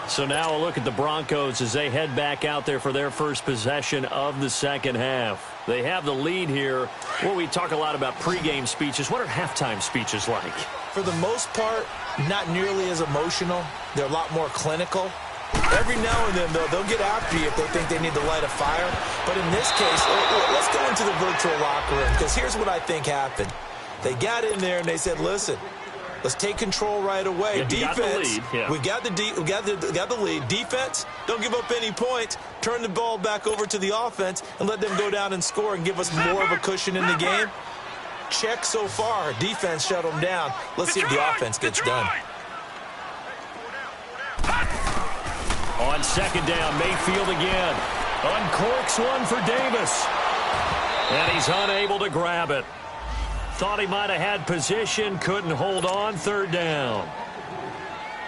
So now a look at the Broncos as they head back out there for their first possession of the second half. They have the lead here. Well, we talk a lot about pregame speeches. What are halftime speeches like? For the most part, not nearly as emotional. They're a lot more clinical. Every now and then, though, they'll get after you if they think they need to light a fire. But in this case, let's go into the virtual locker room, because here's what I think happened. They got in there and they said, listen, let's take control right away. Defense, we got the lead. Defense, don't give up any points. Turn the ball back over to the offense and let them go down and score and give us more of a cushion in the game. Check so far. Defense shut them down. Let's see if the offense gets done. On 2nd down, Mayfield again. Uncorks one for Davis. And he's unable to grab it. Thought he might have had position, couldn't hold on, 3rd down.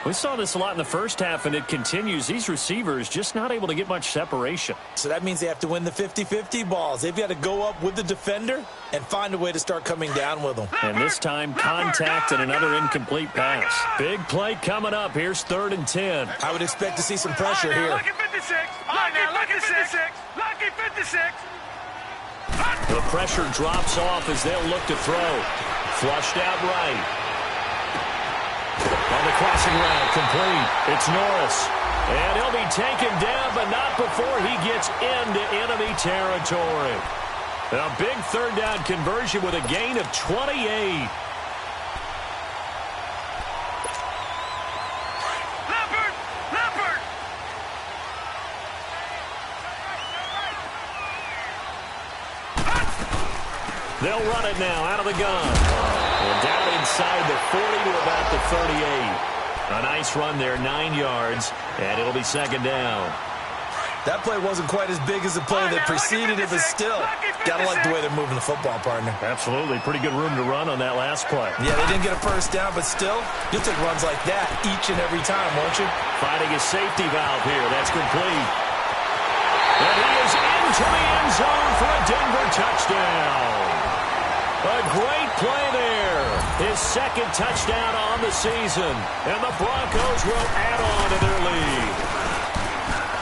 We saw this a lot in the first half, and it continues. These receivers just not able to get much separation. So that means they have to win the 50-50 balls. They've got to go up with the defender and find a way to start coming down with them. And this time, contact and another incomplete pass. Big play coming up. Here's 3rd and 10. I would expect to see some pressure here. Lucky 56. Lucky 56. Lucky 56. The pressure drops off as they'll look to throw. Flushed out right. On the crossing route, complete. It's Norris. And he'll be taken down, but not before he gets into enemy territory. A big 3rd down conversion with a gain of 28. They'll run it now out of the gun. And down inside the 40 to about the 38. A nice run there, 9 yards, and it'll be 2nd down. That play wasn't quite as big as the play that preceded it, but still, gotta like the way they're moving the football, partner. Absolutely. Pretty good room to run on that last play. Yeah, they didn't get a 1st down, but still, you'll take runs like that each and every time, won't you? Finding a safety valve here. That's complete. And he is into the end zone for a Denver touchdown. A great play there. His 2nd touchdown on the season. And the Broncos will add on to their lead.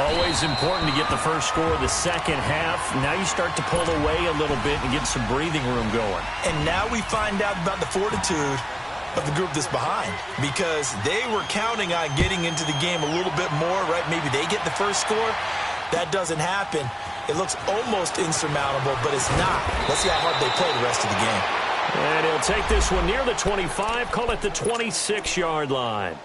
Always important to get the first score of the second half. Now you start to pull away a little bit and get some breathing room going. And now we find out about the fortitude of the group that's behind, because they were counting on getting into the game a little bit more, right? Maybe they get the first score. That doesn't happen. It looks almost insurmountable, but it's not. Let's see how hard they play the rest of the game. And he'll take this one near the 25, call it the 26-yard line.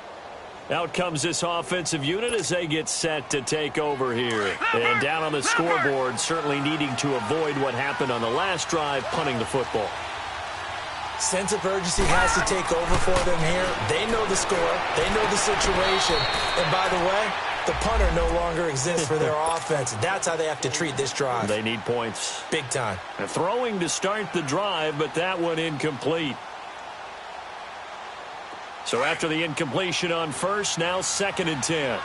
Out comes this offensive unit as they get set to take over here. And down on the scoreboard, certainly needing to avoid what happened on the last drive, punting the football. Sense of urgency has to take over for them here. They know the score. They know the situation. And by the way, the punter no longer exists for their offense. That's how they have to treat this drive. They need points. Big time. And throwing to start the drive, but that one incomplete. So after the incompletion on 1st, now 2nd and 10.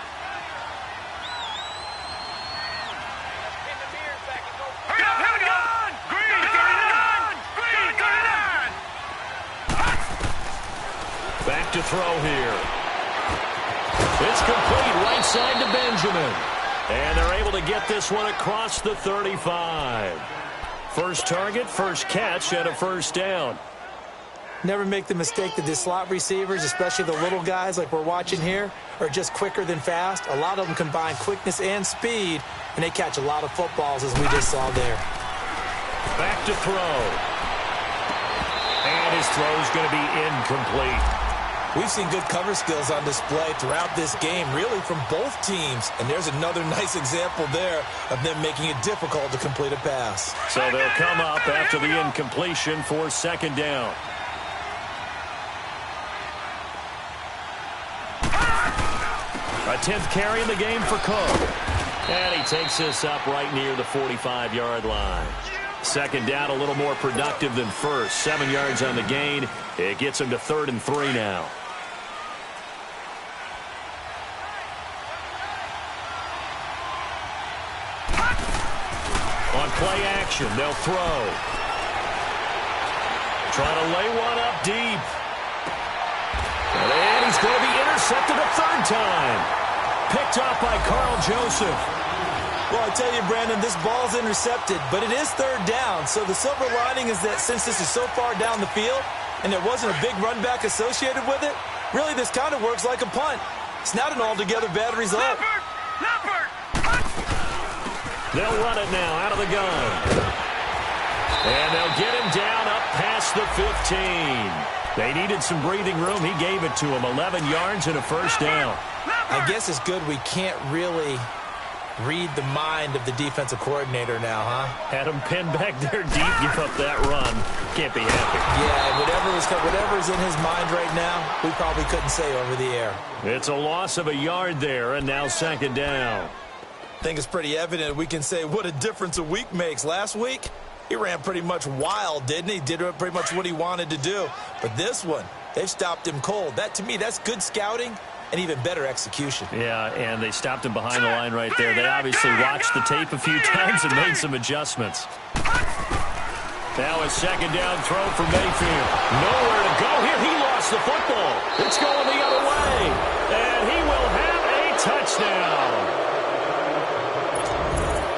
Back to throw here. It's complete right side to Benjamin. And they're able to get this one across the 35. First target, first catch, and a 1st down. Never make the mistake that the slot receivers, especially the little guys like we're watching here, are just quicker than fast. A lot of them combine quickness and speed, and they catch a lot of footballs, as we just saw there. Back to throw. And his throw's going to be incomplete. We've seen good cover skills on display throughout this game, really from both teams. And there's another nice example there of them making it difficult to complete a pass. So they'll come up after the incompletion for 2nd down. A 10th carry in the game for Cook. And he takes this up right near the 45-yard line. Second down, a little more productive than first. 7 yards on the gain. It gets him to 3rd and 3 now. On play action, they'll throw. Trying to lay one up deep. And he's going to be intercepted a 3rd time. Picked off by Carl Joseph. Well, I tell you, Brandon, this ball's intercepted, but it is 3rd down. So the silver lining is that since this is so far down the field and there wasn't a big run back associated with it, really this kind of works like a punt. It's not an altogether bad result. They'll run it now out of the gun. And they'll get him down up past the 15. They needed some breathing room. He gave it to him. 11 yards and a 1st down. I guess it's good we can't really read the mind of the defensive coordinator now, huh? Had him pinned back there deep, give up that run. Can't be happy. Yeah, whatever's in his mind right now, we probably couldn't say over the air. It's a loss of a yard there, and now 2nd down. I think it's pretty evident we can say what a difference a week makes. Last week, he ran pretty much wild, didn't he? Did pretty much what he wanted to do. But this one, they've stopped him cold. That, to me, that's good scouting and even better execution. Yeah, and they stopped him behind the line right there. They obviously watched the tape a few times and made some adjustments. Now a 2nd down throw for Mayfield. Nowhere to go here. He lost the football. It's going the other way. And he will have a touchdown.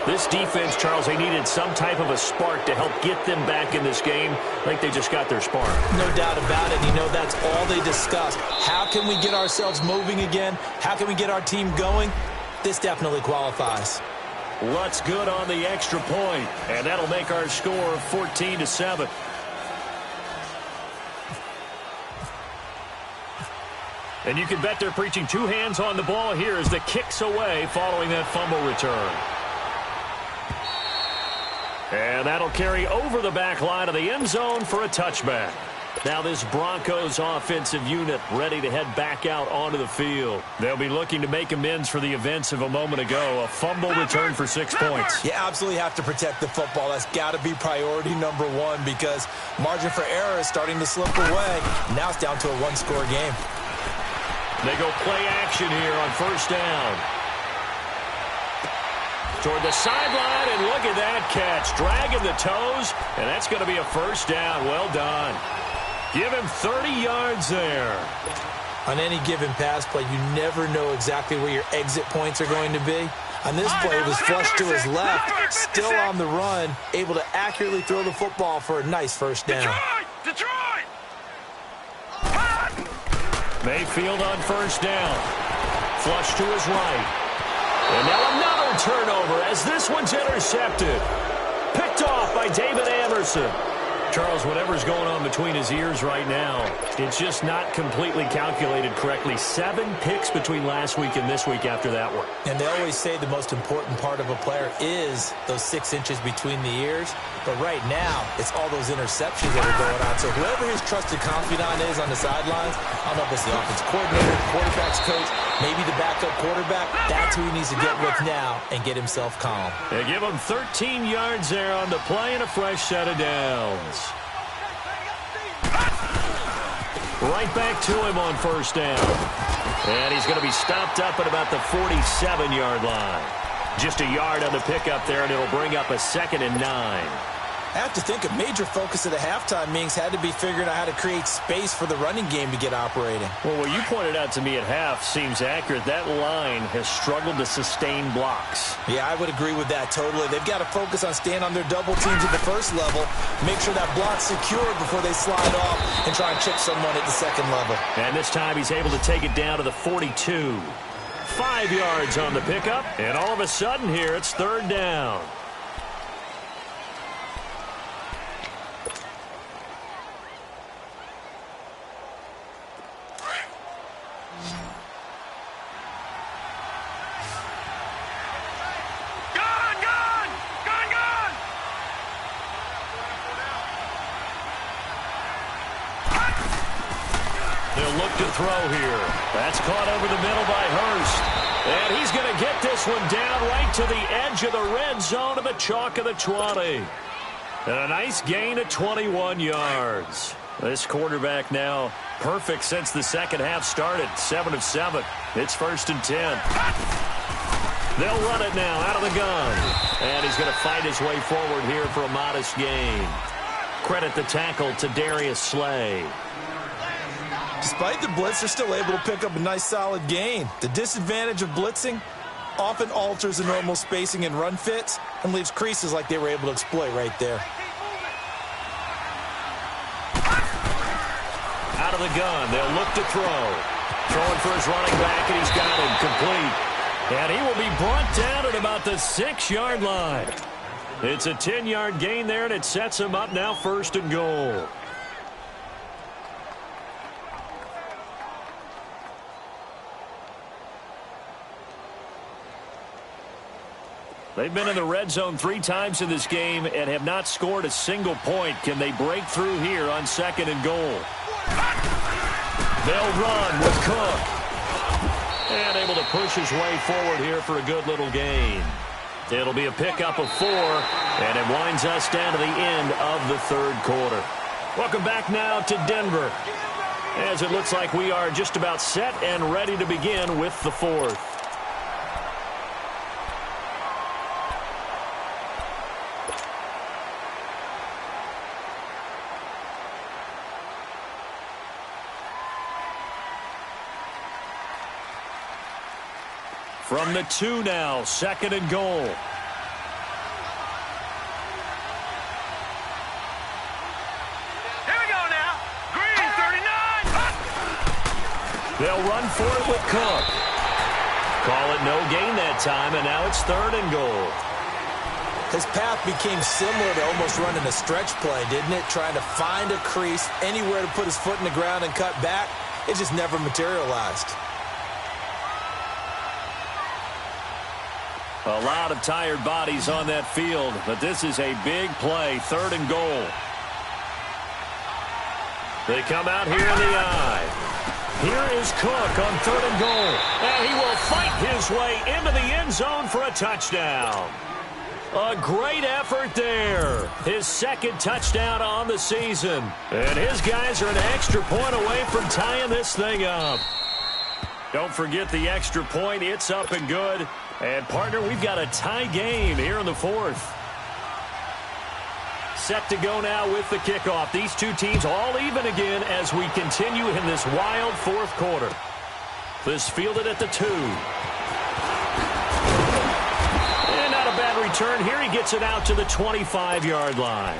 This defense, Charles, they needed some type of a spark to help get them back in this game. I think they just got their spark. No doubt about it. You know, that's all they discussed. How can we get ourselves moving again? How can we get our team going? This definitely qualifies. Lutz good on the extra point, and that'll make our score 14-7. And you can bet they're preaching 2 hands on the ball here as the kick's away following that fumble return. And that'll carry over the back line of the end zone for a touchback. Now this Broncos offensive unit ready to head back out onto the field. They'll be looking to make amends for the events of a moment ago. A fumble return for 6 points. You absolutely have to protect the football. That's got to be priority number 1 because margin for error is starting to slip away. Now it's down to a 1-score game. They go play action here on 1st down. Toward the sideline, and look at that catch. Dragging the toes, and that's going to be a 1st down. Well done. Give him 30 yards there. On any given pass play, you never know exactly where your exit points are going to be. On this play, it was flushed to his left, still on the run, able to accurately throw the football for a nice 1st down. Detroit! Mayfield on 1st down. Flush to his right. And now another turnover as this one's intercepted. Picked off by David Anderson. Charles, whatever's going on between his ears right now, it's just not completely calculated correctly. 7 picks between last week and this week after that one. And they always say the most important part of a player is those 6 inches between the ears. But right now, it's all those interceptions that are going on. So whoever his trusted confidant is on the sidelines, I don't know if it's the offense coordinator, quarterback's coach, maybe the backup quarterback, that's who he needs to get with now and get himself calm. They give him 13 yards there on the play and a fresh set of downs. Right back to him on 1st down. And he's going to be stopped up at about the 47-yard line. Just a yard on the pickup there, and it'll bring up a 2nd and 9. I have to think a major focus of the halftime meetings had to be figuring out how to create space for the running game to get operating. Well, what you pointed out to me at half seems accurate. That line has struggled to sustain blocks. Yeah, I would agree with that totally. They've got to focus on staying on their double teams at the 1st level, make sure that block's secured before they slide off and try and chip someone at the 2nd level. And this time he's able to take it down to the 42. 5 yards on the pickup, and all of a sudden here it's 3rd down. They'll look to throw here. That's caught over the middle by Hurst. And he's going to get this one down right to the edge of the red zone of the chalk of the 20. And a nice gain of 21 yards. This quarterback now perfect since the second half started. 7 of 7. It's 1st and 10. They'll run it now out of the gun. And he's going to fight his way forward here for a modest gain. Credit the tackle to Darius Slay. Despite the blitz, they're still able to pick up a nice solid gain. The disadvantage of blitzing often alters the normal spacing and run fits and leaves creases like they were able to exploit right there. Out of the gun, they'll look to throw. Throwing for his running back, and he's got him complete. And he will be brought down at about the 6-yard line. It's a 10-yard gain there, and it sets him up now 1st and goal. They've been in the red zone 3 times in this game and have not scored a single point. Can they break through here on 2nd and goal? They'll run with Cook. And able to push his way forward here for a good little gain. It'll be a pickup of 4, and it winds us down to the end of the 3rd quarter. Welcome back now to Denver, as it looks like we are just about set and ready to begin with the 4th. From the 2 now, 2nd and goal. Here we go now. Green, 39. They'll run for it with Cook. Call it no gain that time, and now it's 3rd and goal. His path became similar to almost running a stretch play, didn't it? Trying to find a crease, anywhere to put his foot in the ground and cut back. It just never materialized. A lot of tired bodies on that field, but this is a big play, 3rd and goal. They come out here in the eye. Here is Cook on 3rd and goal. And he will fight his way into the end zone for a touchdown. A great effort there. His 2nd touchdown on the season. And his guys are an extra point away from tying this thing up. Don't forget the extra point. It's up and good. And, partner, we've got a tie game here in the 4th. Set to go now with the kickoff. These two teams all even again as we continue in this wild 4th quarter. This fielded at the 2. And not a bad return here. He gets it out to the 25-yard line.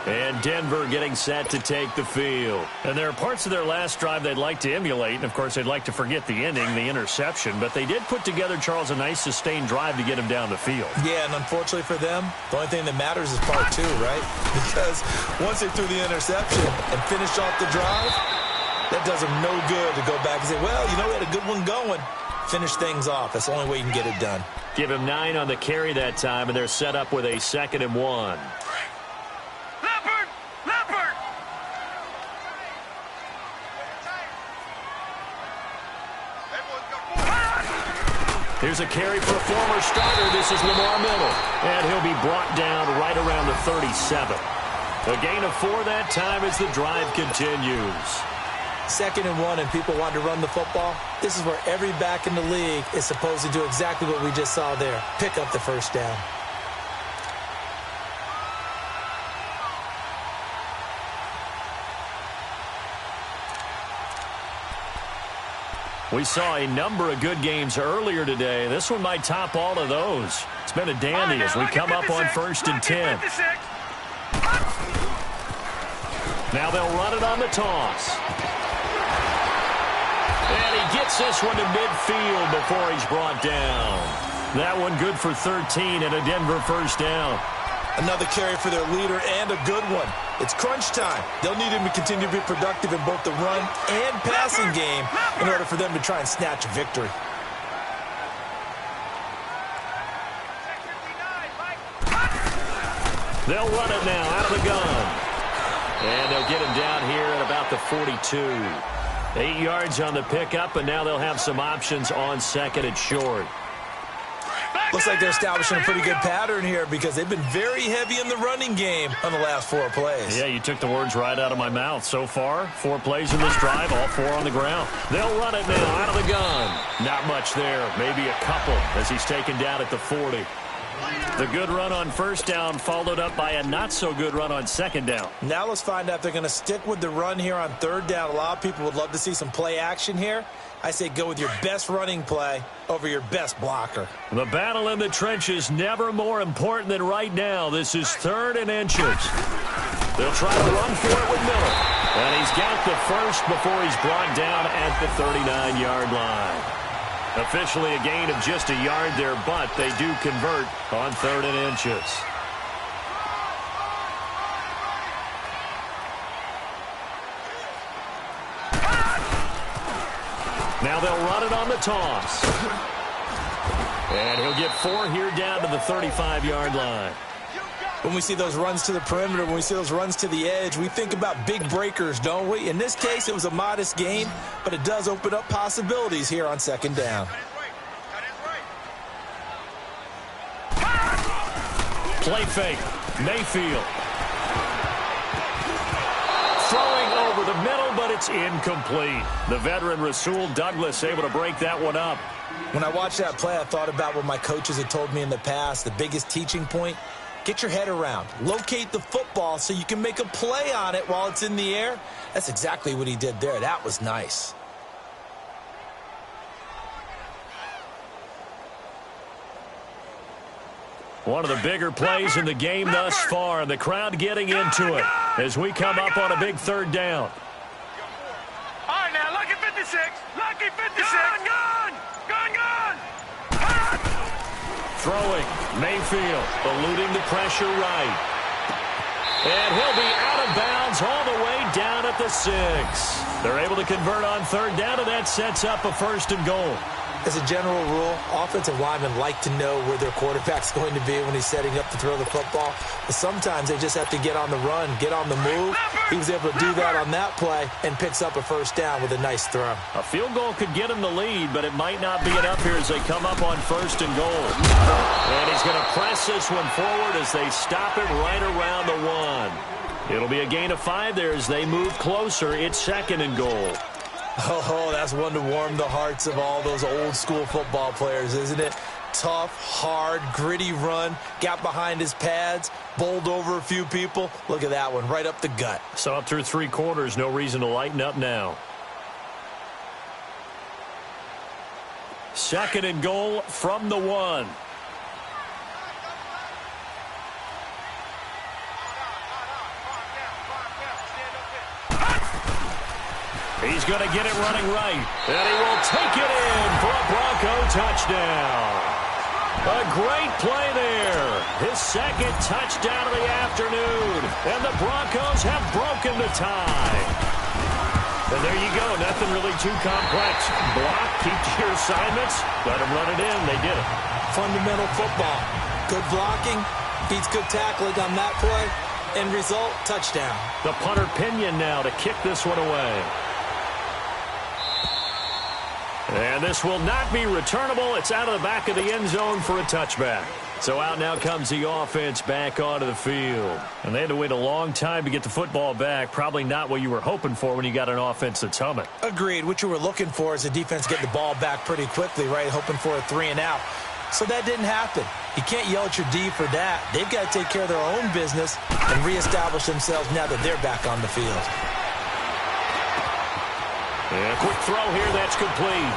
And Denver getting set to take the field. And there are parts of their last drive they'd like to emulate. And, of course, they'd like to forget the ending, the interception. But they did put together, Charles, a nice sustained drive to get him down the field. Yeah, and unfortunately for them, the only thing that matters is part 2, right? Because once they threw the interception and finished off the drive, that does them no good to go back and say, well, you know, we had a good one going. Finish things off. That's the only way you can get it done. Give him 9 on the carry that time, and they're set up with a 2nd and 1. Here's a carry for a former starter. This is Lamar Miller. And he'll be brought down right around the 37. A gain of 4 that time as the drive continues. 2nd and 1 and people want to run the football. This is where every back in the league is supposed to do exactly what we just saw there. Pick up the 1st down. We saw a number of good games earlier today. This one might top all of those. It's been a dandy as we come up on 1st and 10. Now they'll run it on the toss. And he gets this one to midfield before he's brought down. That one good for 13 and a Denver 1st down. Another carry for their leader and a good one. It's crunch time. They'll need him to continue to be productive in both the run and passing game in order for them to try and snatch a victory. They'll run it now out of the gun. And they'll get him down here at about the 42. 8 yards on the pickup, and now they'll have some options on second and short. Looks like they're establishing a pretty good pattern here because they've been very heavy in the running game on the last 4 plays. Yeah, you took the words right out of my mouth. So far, 4 plays in this drive, all 4 on the ground. They'll run it now out of the gun. Not much there, maybe a couple as he's taken down at the 40. The good run on first down followed up by a not-so-good run on second down. Now let's find out if they're going to stick with the run here on third down. A lot of people would love to see some play action here. I say go with your best running play over your best blocker. The battle in the trenches never more important than right now. This is 3rd and inches. They'll try to run for it with Miller. And he's got the first before he's brought down at the 39-yard line. Officially a gain of just a yard there, but they do convert on 3rd and inches. Now they'll run it on the toss. And he'll get 4 here down to the 35-yard line. When we see those runs to the perimeter, when we see those runs to the edge, we think about big breakers, don't we? In this case, it was a modest gain, but it does open up possibilities here on second down. Play fake. Mayfield. Throwing over the middle, but it's incomplete. The veteran Rasul Douglas able to break that one up. When I watched that play, I thought about what my coaches had told me in the past. The biggest teaching point, get your head around. Locate the football so you can make a play on it while it's in the air. That's exactly what he did there. That was nice. One of the bigger plays in the game thus far, and the crowd getting into it as we come up on a big 3rd down. All right, now, lucky 56. Lucky 56. Gun! Throwing. Mayfield eluding the pressure right. And he'll be out of bounds all the way down at the 6. They're able to convert on 3rd down, and that sets up a 1st and goal. As a general rule, offensive linemen like to know where their quarterback's going to be when he's setting up to throw the football. But sometimes they just have to get on the run, get on the move. He was able to do that on that play and picks up a 1st down with a nice throw. A field goal could get him the lead, but it might not be enough here as they come up on 1st and goal. And he's going to press this one forward as they stop it right around the 1. It'll be a gain of 5 there as they move closer. It's 2nd and goal. Oh, that's one to warm the hearts of all those old school football players, isn't it? Tough, hard, gritty run, got behind his pads, bowled over a few people. Look at that one, right up the gut. So up through 3 quarters, no reason to lighten up now. 2nd and goal from the 1. He's going to get it running right, and he will take it in for a Bronco touchdown. A great play there. His 2nd touchdown of the afternoon, and the Broncos have broken the tie. And there you go, nothing really too complex. Block, keep to your assignments, let them run it in. They did it. Fundamental football. Good blocking, beats good tackling on that play. End result, touchdown. The punter Pinion now to kick this one away. And this will not be returnable. It's out of the back of the end zone for a touchback. So out now comes the offense back onto the field. And they had to wait a long time to get the football back. Probably not what you were hoping for when you got an offense that's humming. Agreed. What you were looking for is the defense getting the ball back pretty quickly, right? Hoping for a 3 and out. So that didn't happen. You can't yell at your D for that. They've got to take care of their own business and reestablish themselves now that they're back on the field. And a quick throw here, that's complete.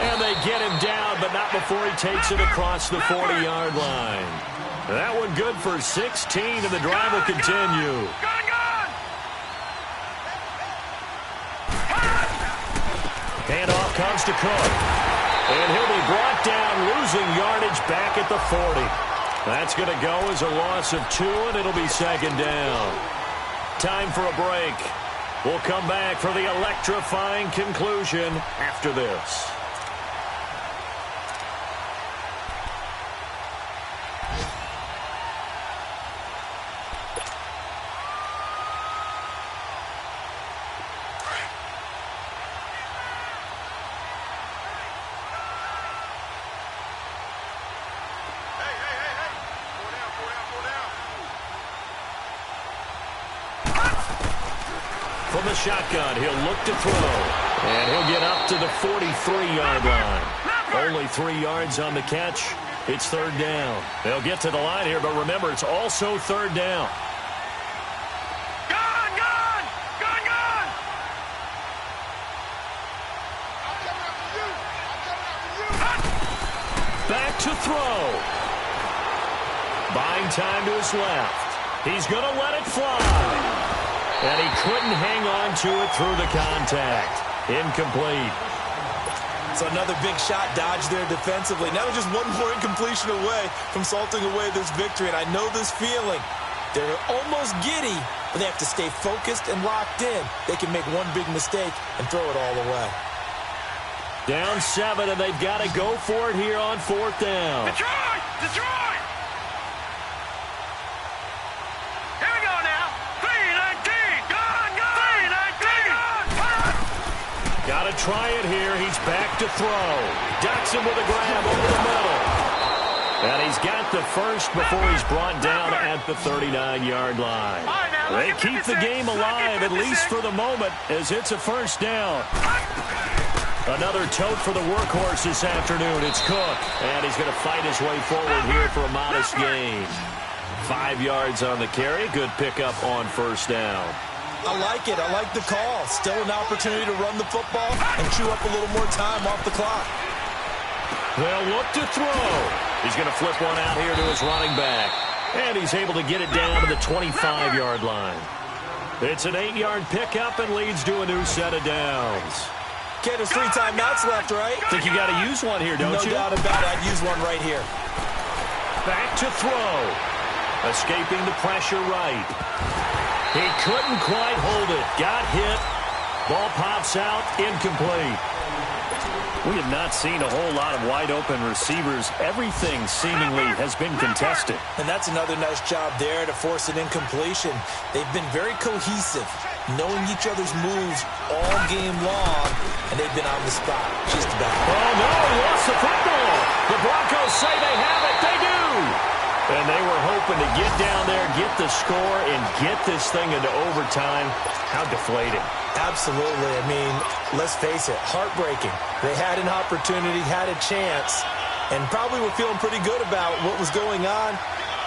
And they get him down, but not before he takes it across the 40-yard line. That one good for 16, and the drive will continue. Handoff comes to Cook. And he'll be brought down, losing yardage back at the 40. That's going to go as a loss of 2, and it'll be 2nd down. Time for a break. We'll come back for the electrifying conclusion after this. from the shotgun. He'll look to throw. And he'll get up to the 43-yard line. Only 3 yards on the catch. It's third down. They'll get to the line here, but remember, it's also third down. Back to throw. Buying time to his left. He's going to let it fly. And he couldn't hang on to it through the contact. Incomplete. So another big shot dodged there defensively. Now just one more incompletion away from salting away this victory. And I know this feeling. They're almost giddy, but they have to stay focused and locked in. They can make one big mistake and throw it all away. Down 7, and they've got to go for it here on fourth down. Detroit! Detroit! Here we go now. 3-19. Gone, gone. 3-19. Got to try it here. He's back to throw. Ducks him with a grab over the middle. And he's got the first before he's brought down at the 39-yard line. They keep the game alive, at least for the moment, as it's a first down. Another tote for the workhorse this afternoon. It's Cook, and he's going to fight his way forward here for a modest gain. 5 yards on the carry. Good pickup on first down. I like it. I like the call. Still an opportunity to run the football and chew up a little more time off the clock. They'll look to throw. He's going to flip one out here to his running back, and he's able to get it down to the 25-yard line. It's an 8-yard pickup and leads to a new set of downs. Okay, there's 3 timeouts left, right? Think you got to use one here, don't you? No doubt about it. I'd use one right here. Back to throw. Escaping the pressure right. He couldn't quite hold it. Got hit. Ball pops out. Incomplete. We have not seen a whole lot of wide-open receivers. Everything seemingly has been contested. And that's another nice job there to force an incompletion. They've been very cohesive, knowing each other's moves all game long, and they've been on the spot just about. Oh, no, he lost the football. The Broncos say they have it. They do. And they were hoping to get down there, get the score, and get this thing into overtime. How deflating. Absolutely. I mean, let's face it, heartbreaking. They had an opportunity, had a chance, and probably were feeling pretty good about what was going on,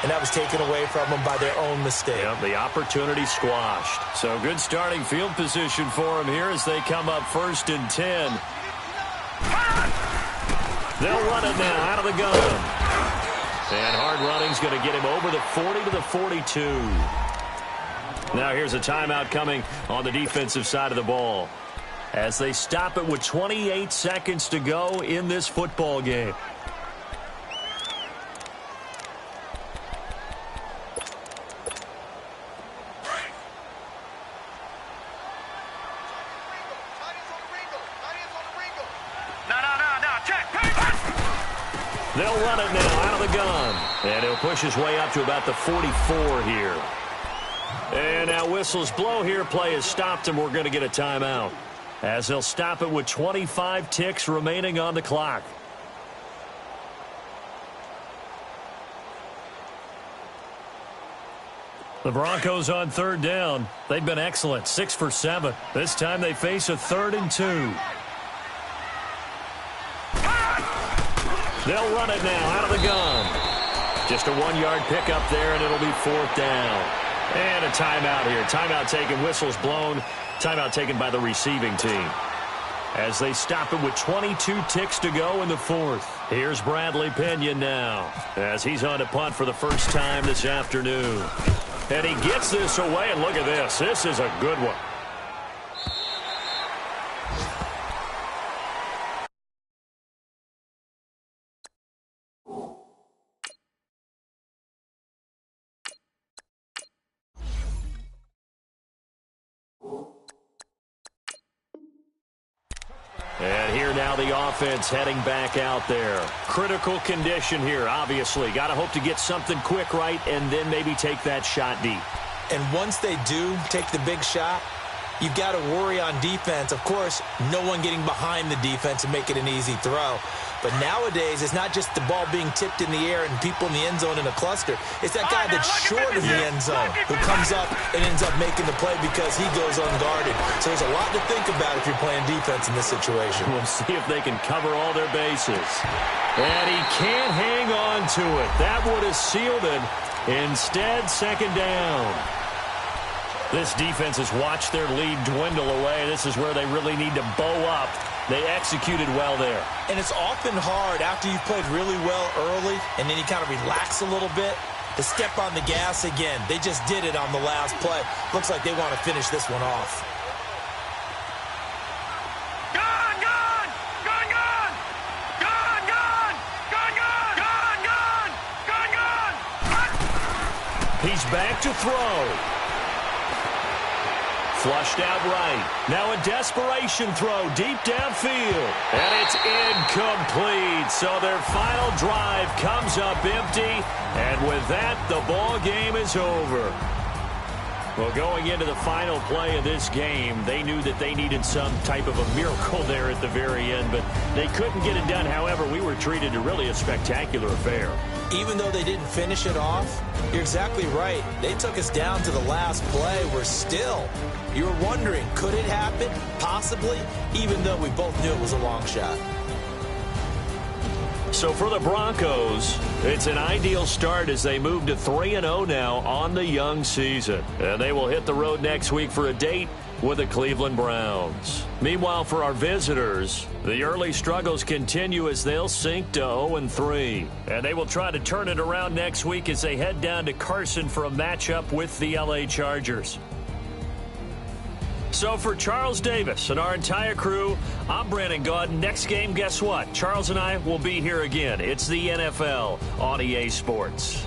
and that was taken away from them by their own mistake. Yep, the opportunity squashed. So good starting field position for them here as they come up 1st and 10. They'll run it now out of the gun. And hard running's going to get him over the 40 to the 42. Now here's a timeout coming on the defensive side of the ball as they stop it with 28 seconds to go in this football game. They'll run it now out of the gun. And he'll push his way up to about the 44 here. And now whistles blow here. Play has stopped, and we're going to get a timeout as they'll stop it with 25 ticks remaining on the clock. The Broncos on third down. They've been excellent, 6 for 7. This time they face a 3rd and 2. They'll run it now out of the gun. Just a 1-yard pickup there, and it'll be 4th down. And a timeout here. Timeout taken, whistles blown. Timeout taken by the receiving team. As they stop it with 22 ticks to go in the 4th. Here's Bradley Pinion now as he's on to punt for the first time this afternoon. And he gets this away, and look at this. This is a good one. And here now the offense heading back out there. Critical condition here, obviously. Got to hope to get something quick right and then maybe take that shot deep. And once they do take the big shot, you've got to worry on defense. Of course, no one getting behind the defense and make it an easy throw. But nowadays, it's not just the ball being tipped in the air and people in the end zone in a cluster. It's that guy that's short of the end zone who comes up and ends up making the play because he goes unguarded. So there's a lot to think about if you're playing defense in this situation. We'll see if they can cover all their bases. And he can't hang on to it. That would have sealed it. Instead, second down. This defense has watched their lead dwindle away. This is where they really need to bow up. They executed well there. And it's often hard after you've played really well early and then you kind of relax a little bit to step on the gas again. They just did it on the last play. Looks like they want to finish this one off. Gone, gone! Gone, gone! Gone, gone! Gone, gone! Gone, gone! Gone, gone! He's back to throw. Flushed out right. Now a desperation throw deep downfield. And it's incomplete. So their final drive comes up empty. And with that, the ball game is over. Well, going into the final play of this game, they knew that they needed some type of a miracle there at the very end, but they couldn't get it done. However, we were treated to really a spectacular affair. Even though they didn't finish it off, you're exactly right. They took us down to the last play. We're still, you were wondering, could it happen? Possibly, even though we both knew it was a long shot. So for the Broncos, it's an ideal start as they move to 3-0 now on the young season. And they will hit the road next week for a date with the Cleveland Browns. Meanwhile, for our visitors, the early struggles continue as they'll sink to 0-3. And they will try to turn it around next week as they head down to Carson for a matchup with the LA Chargers. So for Charles Davis and our entire crew, I'm Brandon Gaudin. Next game, guess what? Charles and I will be here again. It's the NFL on EA Sports.